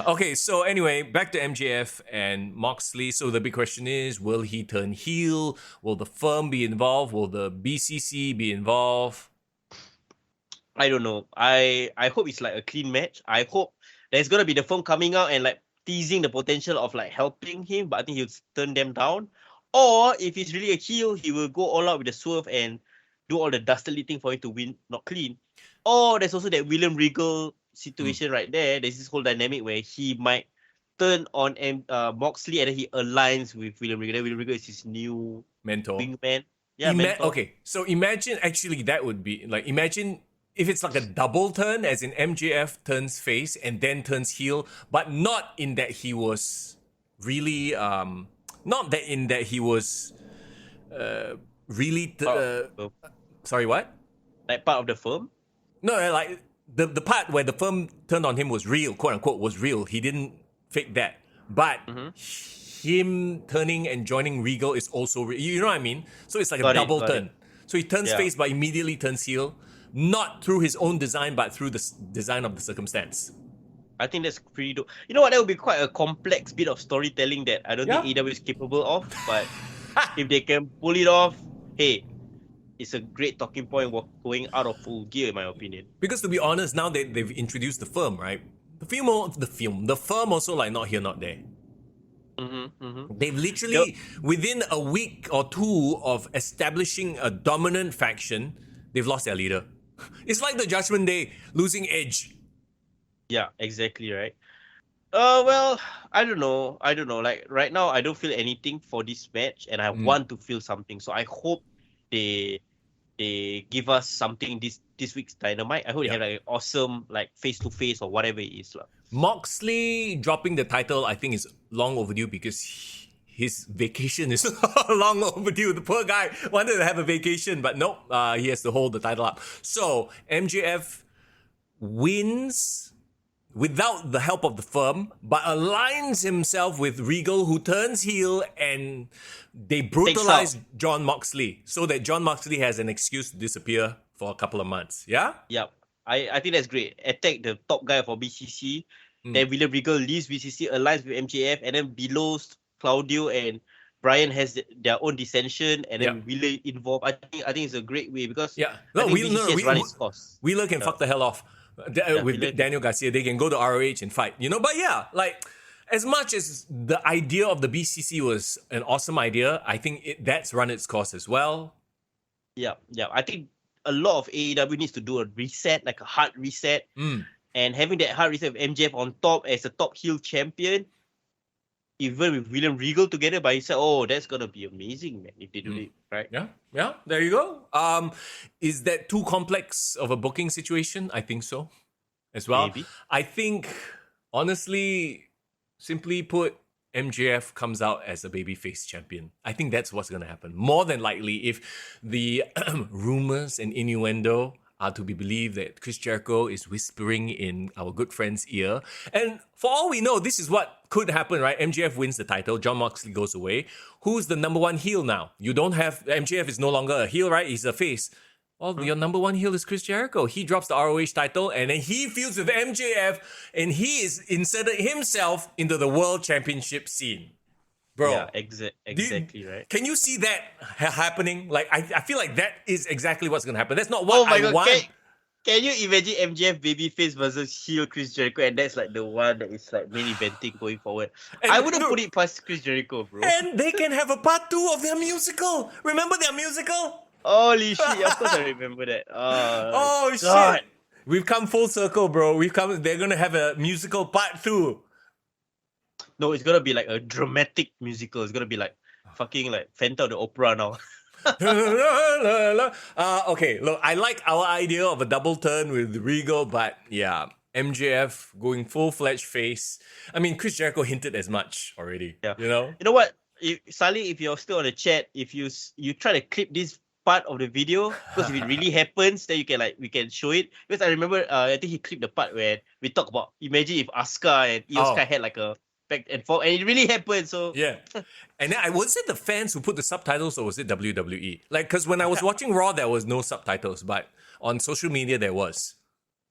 Okay, so anyway, back to MJF and Moxley. So the big question is, will he turn heel? Will the firm be involved? Will the BCC be involved? I don't know. I hope it's like a clean match. I hope there's gonna be the firm coming out and like teasing the potential of like helping him, but I think he'll turn them down. Or if he's really a heel, he will go all out with the swerve and do all the dastardly thing for him to win, not clean. Or there's also that William Regal situation right there. There's this whole dynamic where he might turn on Moxley and then he aligns with William Regal. William Regal is his new mentor. Wingman. Yeah, mentor. Okay, so imagine actually that would be like, imagine if it's like a double turn, as in MJF turns face and then turns heel, but not in that he was really, sorry, what? Like part of the firm? No, like the part where the firm turned on him was real, quote unquote, was real. He didn't fake that. But him turning and joining Regal is also real. You know what I mean? So it's like a double turn. So he turns face but immediately turns heel. Not through his own design, but through the design of the circumstance. I think that's pretty dope. You know what? That would be quite a complex bit of storytelling that I don't think AEW is capable of. But if they can pull it off, hey, it's a great talking point going out of Full Gear, in my opinion. Because to be honest, now that they've introduced the firm, right? The firm also like not here, not there. They've literally, within a week or two of establishing a dominant faction, they've lost their leader. It's like the Judgment Day losing Edge. Yeah, exactly, right. Well, I don't know. Like right now, I don't feel anything for this match, and I want to feel something. So I hope they give us something this week's Dynamite. I hope they have like an awesome like face to face or whatever it is. Moxley dropping the title, I think, is long overdue because his vacation is long overdue. The poor guy wanted to have a vacation, but nope, he has to hold the title up. So MJF wins without the help of the firm, but aligns himself with Regal, who turns heel, and they brutalize Jon Moxley so that Jon Moxley has an excuse to disappear for a couple of months. Yeah? Yep. I think that's great. Attack the top guy for BCC. Then William Regal leaves BCC, aligns with MJF, and then below Claudio and Brian has their own dissension, and then Wheeler involved. I think it's a great way because BCC has run its course. Wheeler can fuck the hell off with Daniel Garcia. They can go to ROH and fight, But yeah, like as much as the idea of the BCC was an awesome idea, I think that's run its course as well. Yeah. I think a lot of AEW needs to do a reset, like a hard reset. And having that hard reset of MJF on top as a top heel champion, even with William Regal together by himself, that's gonna be amazing, man, if they do it, right? Yeah, there you go. Is that too complex of a booking situation? I think so as well. Maybe. I think, honestly, simply put, MJF comes out as a babyface champion. I think that's what's gonna happen. More than likely, if the rumors and innuendo are to be believed that Chris Jericho is whispering in our good friend's ear. And for all we know, this is what could happen, right? MJF wins the title, Jon Moxley goes away. Who's the number one heel now? You don't have, MJF is no longer a heel, right? He's a face. Well, your number one heel is Chris Jericho. He drops the ROH title and then he feuds with MJF and he is inserted himself into the World Championship scene. Bro, yeah, exactly, right? Can you see that happening? Like, I feel like that is exactly what's going to happen. That's not what I want. Can you imagine MJF babyface versus heel Chris Jericho, and that's like the one that is like main eventing going forward? And I wouldn't put it past Chris Jericho, bro. And they can have a part 2 of their musical. Remember their musical? Holy shit! Of course I remember that. Oh shit! We've come full circle, bro. They're gonna have a musical part 2. No, it's gonna be like a dramatic musical. It's gonna be like fucking like Phantom of the Opera now. Okay, look, I like our idea of a double turn with Regal, but yeah, MJF going full-fledged face. I mean, Chris Jericho hinted as much already. Yeah. You know what? Sally, if you're still on the chat, if you try to clip this part of the video, because if it really happens, then we can show it. Because I remember, I think he clipped the part where we talk about, imagine if Asuka and Io Sky had like a back and forth, and it really happened. So yeah, and then was it the fans who put the subtitles, or was it WWE? Like, because when I was watching Raw, there was no subtitles, but on social media there was.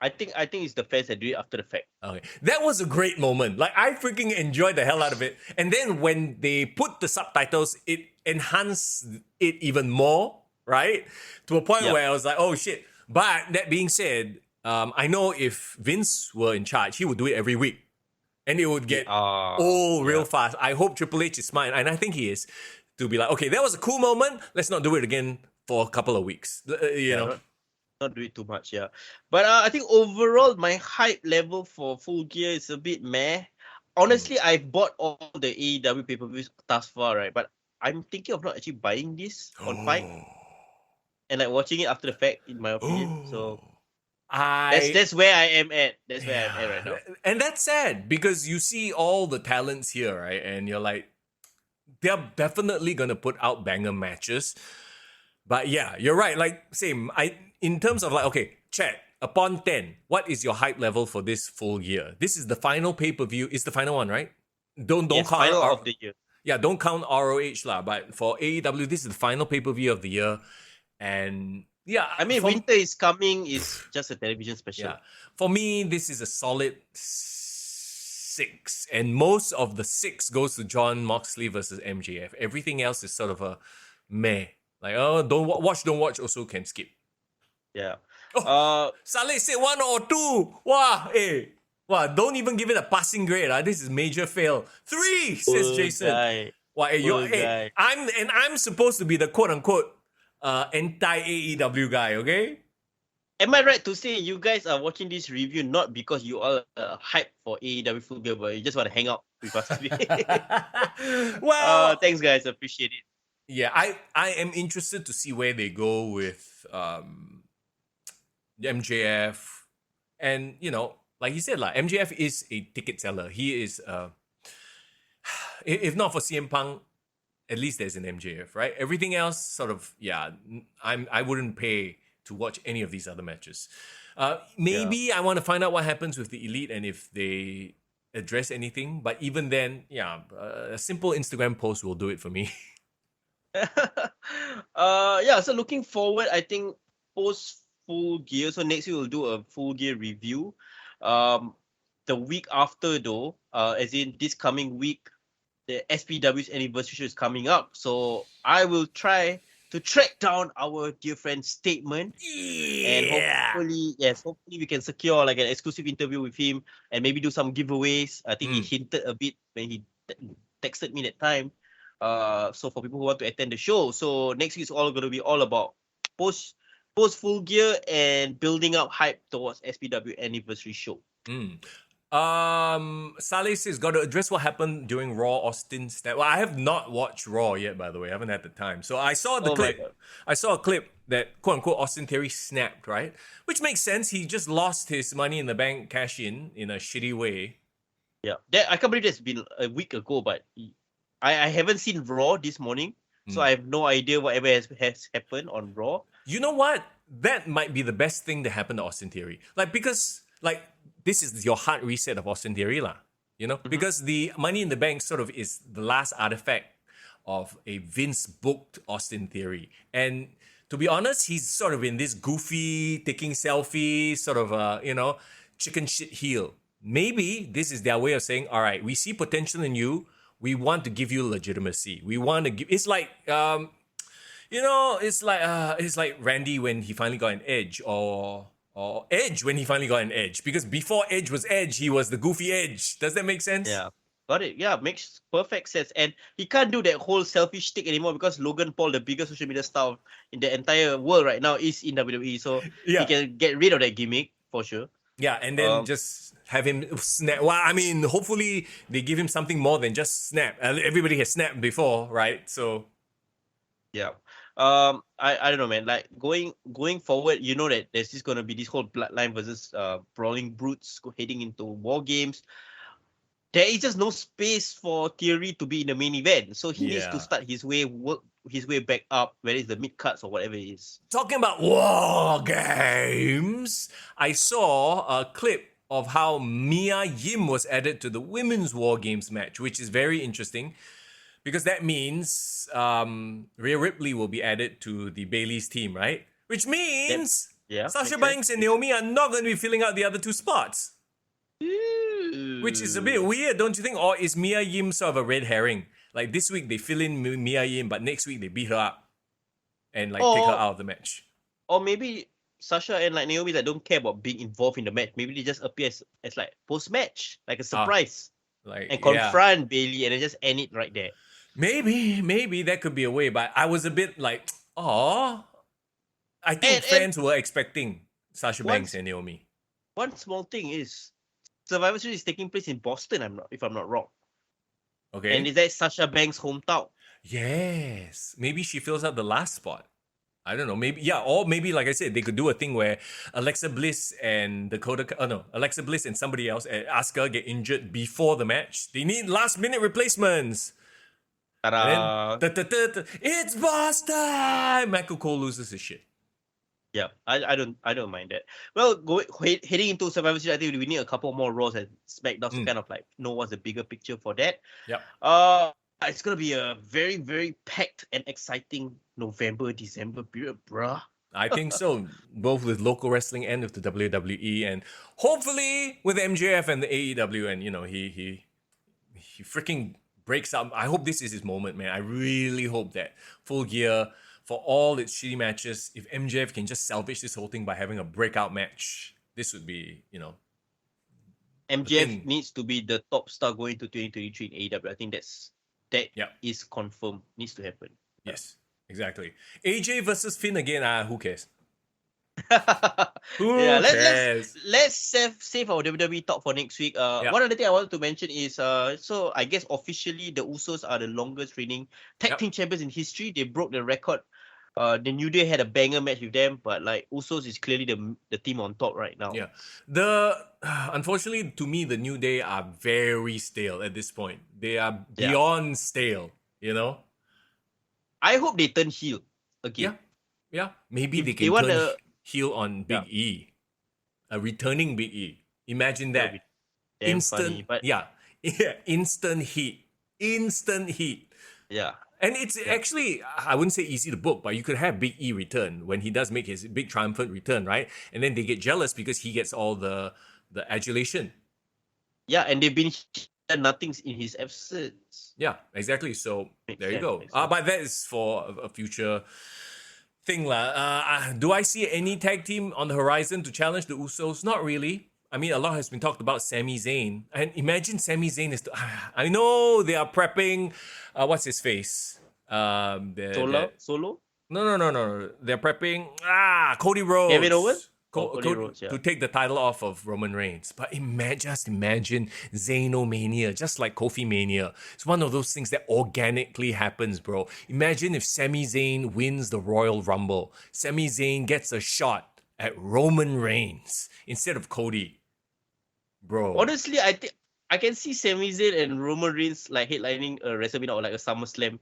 I think it's the fans that do it after the fact. Okay, that was a great moment. Like, I freaking enjoyed the hell out of it. And then when they put the subtitles, it enhanced it even more, right? To a point where I was like, oh shit. But that being said, I know if Vince were in charge, he would do it every week. And it would get old real fast. I hope Triple H is smart, and I think he is, to be like, okay, that was a cool moment. Let's not do it again for a couple of weeks. You know? Not do it too much, yeah. But I think overall, my hype level for Full Gear is a bit meh. Honestly, I've bought all the AEW pay-per-views thus far, right? But I'm thinking of not actually buying this on Fight and like watching it after the fact, in my opinion. So that's where I am at. That's where I'm at right now. And that's sad because you see all the talents here, right? And you're like, they're definitely gonna put out banger matches. But yeah, you're right. Like, same. In terms of like, okay, chat, upon 10, what is your hype level for this Full Gear? This is the final pay-per-view. It's the final one, right? Don't count final of the year. Yeah, don't count ROH lah. But for AEW, this is the final pay-per-view of the year. And yeah, I mean, Winter is Coming is just a television special. Yeah. For me, this is a solid 6. And most of the 6 goes to Jon Moxley versus MJF. Everything else is sort of a meh. Like, oh, don't watch, also can skip. Yeah. Saleh said 1 or 2. Wow, don't even give it a passing grade. This is major fail. 3, says Jason. Guy. Wow, I'm supposed to be the quote-unquote anti-AEW guy, okay? Am I right to say you guys are watching this review not because you all hype for AEW Full Gear, but you just want to hang out with us today? Well, thanks guys, appreciate it. Yeah, I am interested to see where they go with MJF. And, like you said, MJF is a ticket seller. He is, if not for CM Punk, at least there's an MJF, right? Everything else sort of, I wouldn't pay to watch any of these other matches. Maybe I want to find out what happens with the Elite and if they address anything. But even then, a simple Instagram post will do it for me. So looking forward, I think post Full Gear. So next week we'll do a Full Gear review. The week after though, as in this coming week, the SPW's anniversary show is coming up. So I will try to track down our dear friend's statement. And hopefully we can secure like an exclusive interview with him and maybe do some giveaways. I think he hinted a bit when he texted me that time. So for people who want to attend the show. So next week is all going to be all about post Full Gear and building up hype towards SPW anniversary show. Saleh says, got to address what happened during Raw Austin snap. Well, I have not watched Raw yet, by the way. I haven't had the time. So I saw the clip. I saw a clip that quote unquote Austin Theory snapped, right? Which makes sense. He just lost his Money in the Bank cash in a shitty way. Yeah. I can't believe that's been a week ago, but I haven't seen Raw this morning. So I have no idea whatever has happened on Raw. You know what? That might be the best thing to happen to Austin Theory. Because this is your hard reset of Austin Theory, because the Money in the Bank sort of is the last artifact of a Vince booked Austin Theory. And to be honest, he's sort of in this goofy, taking selfies, sort of, chicken shit heel. Maybe this is their way of saying, all right, we see potential in you. We want to give you legitimacy. We want to give, it's like, it's like Randy when he finally got an edge or Edge when he finally got an edge. Because before Edge was Edge, he was the goofy Edge. Does that make sense? Yeah. Got it. Yeah, makes perfect sense. And he can't do that whole selfish stick anymore because Logan Paul, the biggest social media star in the entire world right now, is in WWE. So he can get rid of that gimmick for sure. Yeah, and then just have him snap. Well, I mean, hopefully they give him something more than just snap. Everybody has snapped before, right? So yeah. I don't know, man. Like going forward, you know that there's just gonna be this whole Bloodline versus Brawling Brutes heading into War Games. There is just no space for Theory to be in the main event, so he needs to start work his way back up, whether it's the mid cards or whatever it is. Talking about War Games, I saw a clip of how Mia Yim was added to the Women's War Games match, which is very interesting. Because that means Rhea Ripley will be added to the Bayley's team, right? Which means Sasha Banks and Naomi are not going to be filling out the other two spots. Ooh. Which is a bit weird, don't you think? Or is Mia Yim sort of a red herring? Like this week they fill in Mia Yim, but next week they beat her up and take her out of the match. Or maybe Sasha and Naomi that don't care about being involved in the match. Maybe they just appear as like post-match, like a surprise. And confront Bayley and then just end it right there. Maybe that could be a way, but I was a bit like, I think fans were expecting Sasha Banks and Naomi. One small thing is Survivor Series is taking place in Boston, if I'm not wrong. Okay. And is that Sasha Banks' hometown? Yes. Maybe she fills out the last spot. I don't know. Maybe, or maybe, like I said, they could do a thing where Alexa Bliss and Alexa Bliss and somebody else, Asuka, get injured before the match. They need last-minute replacements. Then, it's boss time! Michael Cole loses his shit. Yeah, I don't mind that. Well, heading into Survivor Series, I think we need a couple more Raws and SmackDowns to kind of know what's the bigger picture for that. Yep. It's gonna be a very, very packed and exciting November-December period, bruh. I think so, both with local wrestling and with the WWE, and hopefully with MJF and the AEW, and he freaking breaks up. I hope this is his moment, man. I really hope that Full Gear, for all its shitty matches, if MJF can just salvage this whole thing by having a breakout match, this would be, MJF needs to be the top star going to 2023 in AEW. I think that is confirmed. Needs to happen. Yes, exactly. AJ versus Finn again. Who cares? Let's save our WWE talk for next week. One other thing I wanted to mention is so I guess officially the Usos are the longest reigning tag team champions in history. They broke the record. The New Day had a banger match with them, but Usos is clearly the team on top right now. Yeah. Unfortunately to me, the New Day are very stale at this point. They are beyond stale, I hope they turn heel again. Yeah. Maybe If they they can want turn a- heel on Big E. A returning Big E. Imagine That'll that. be damn Instant, funny, but instant heat. Instant heat. yeah. And it's actually, I wouldn't say easy to book, but you could have Big E return when he does make his big triumphant return, right? And then they get jealous because he gets all the adulation. Yeah, and they've been nothing's in his absence. Yeah, exactly. So Makes there you sense, go. makes sense. But that is for a future thing. Do I see any tag team on the horizon to challenge the Usos? Not really. I mean, a lot has been talked about Sami Zayn. And imagine Sami Zayn is... I know they are prepping... what's his face? Solo? No. They're prepping... Cody Rhodes. Kevin Owens? Cody Rhodes, yeah. To take the title off of Roman Reigns. But just imagine Zaynomania, just like Kofi Mania. It's one of those things that organically happens, bro. Imagine if Sami Zayn wins the Royal Rumble. Sami Zayn gets a shot at Roman Reigns instead of Cody. Bro. Honestly, I think I can see Sami Zayn and Roman Reigns like headlining a WrestleMania or like a SummerSlam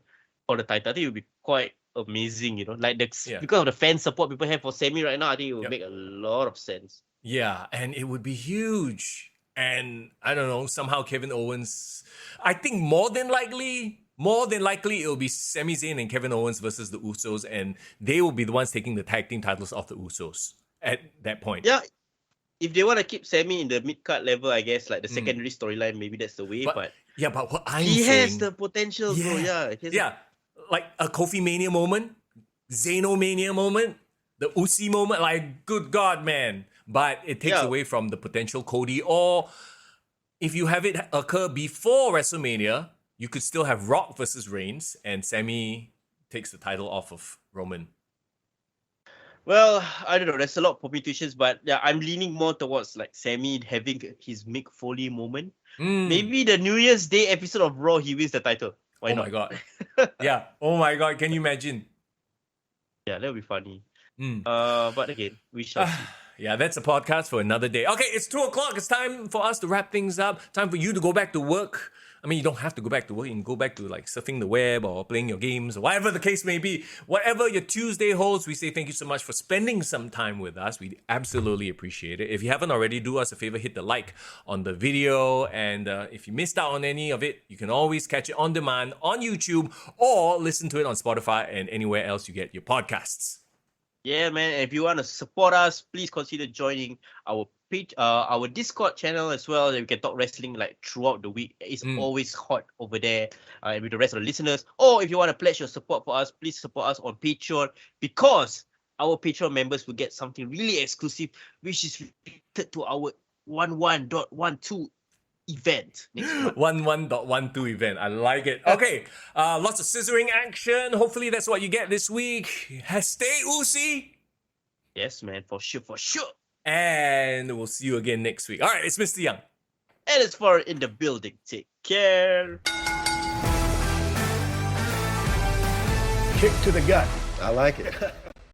for the title. I think it would be quite amazing, like because of the fan support people have for Sami right now. I think it would make a lot of sense. Yeah, and it would be huge. And I don't know, somehow Kevin Owens. I think more than likely it will be Sami Zayn and Kevin Owens versus the Usos, and they will be the ones taking the tag team titles off the Usos at that point. Yeah. If they want to keep Sami in the mid-card level, I guess, like the secondary storyline, maybe that's the way. But what I'm he saying... has the potential, bro. Yeah. Like a Kofi Mania moment, Zaynomania moment, the Usi moment. Like, good God, man. But it takes away from the potential Cody. Or if you have it occur before WrestleMania, you could still have Rock versus Reigns, and Sami takes the title off of Roman. Well, I don't know. There's a lot of permutations, but yeah, I'm leaning more towards like Sami having his Mick Foley moment. Maybe the New Year's Day episode of Raw, he wins the title. Why not? My God. Yeah. Oh my God. Can you imagine? Yeah, that would be funny. But again, we shall see. Yeah, that's a podcast for another day. Okay, it's 2:00. It's time for us to wrap things up. Time for you to go back to work. I mean, you don't have to go back to work. You can go back to like surfing the web or playing your games or whatever the case may be. Whatever your Tuesday holds, we say thank you so much for spending some time with us. We absolutely appreciate it. If you haven't already, do us a favor, hit the like on the video. And if you missed out on any of it, you can always catch it on demand on YouTube or listen to it on Spotify and anywhere else you get your podcasts. Yeah, man. And if you want to support us, please consider joining our Discord channel as well. That we can talk wrestling like throughout the week. It's always hot over there with the rest of the listeners. Or if you want to pledge your support for us, please support us on Patreon, because our Patreon members will get something really exclusive, which is related to our 11.12 event next month. 11.12 event. I like it. Okay. Lots of scissoring action. Hopefully that's what you get this week. Stay Uzi. Yes, man. For sure. And we'll see you again next week. All right. It's Mr. Young. And it's for in the building. Take care. Kick to the gut. I like it.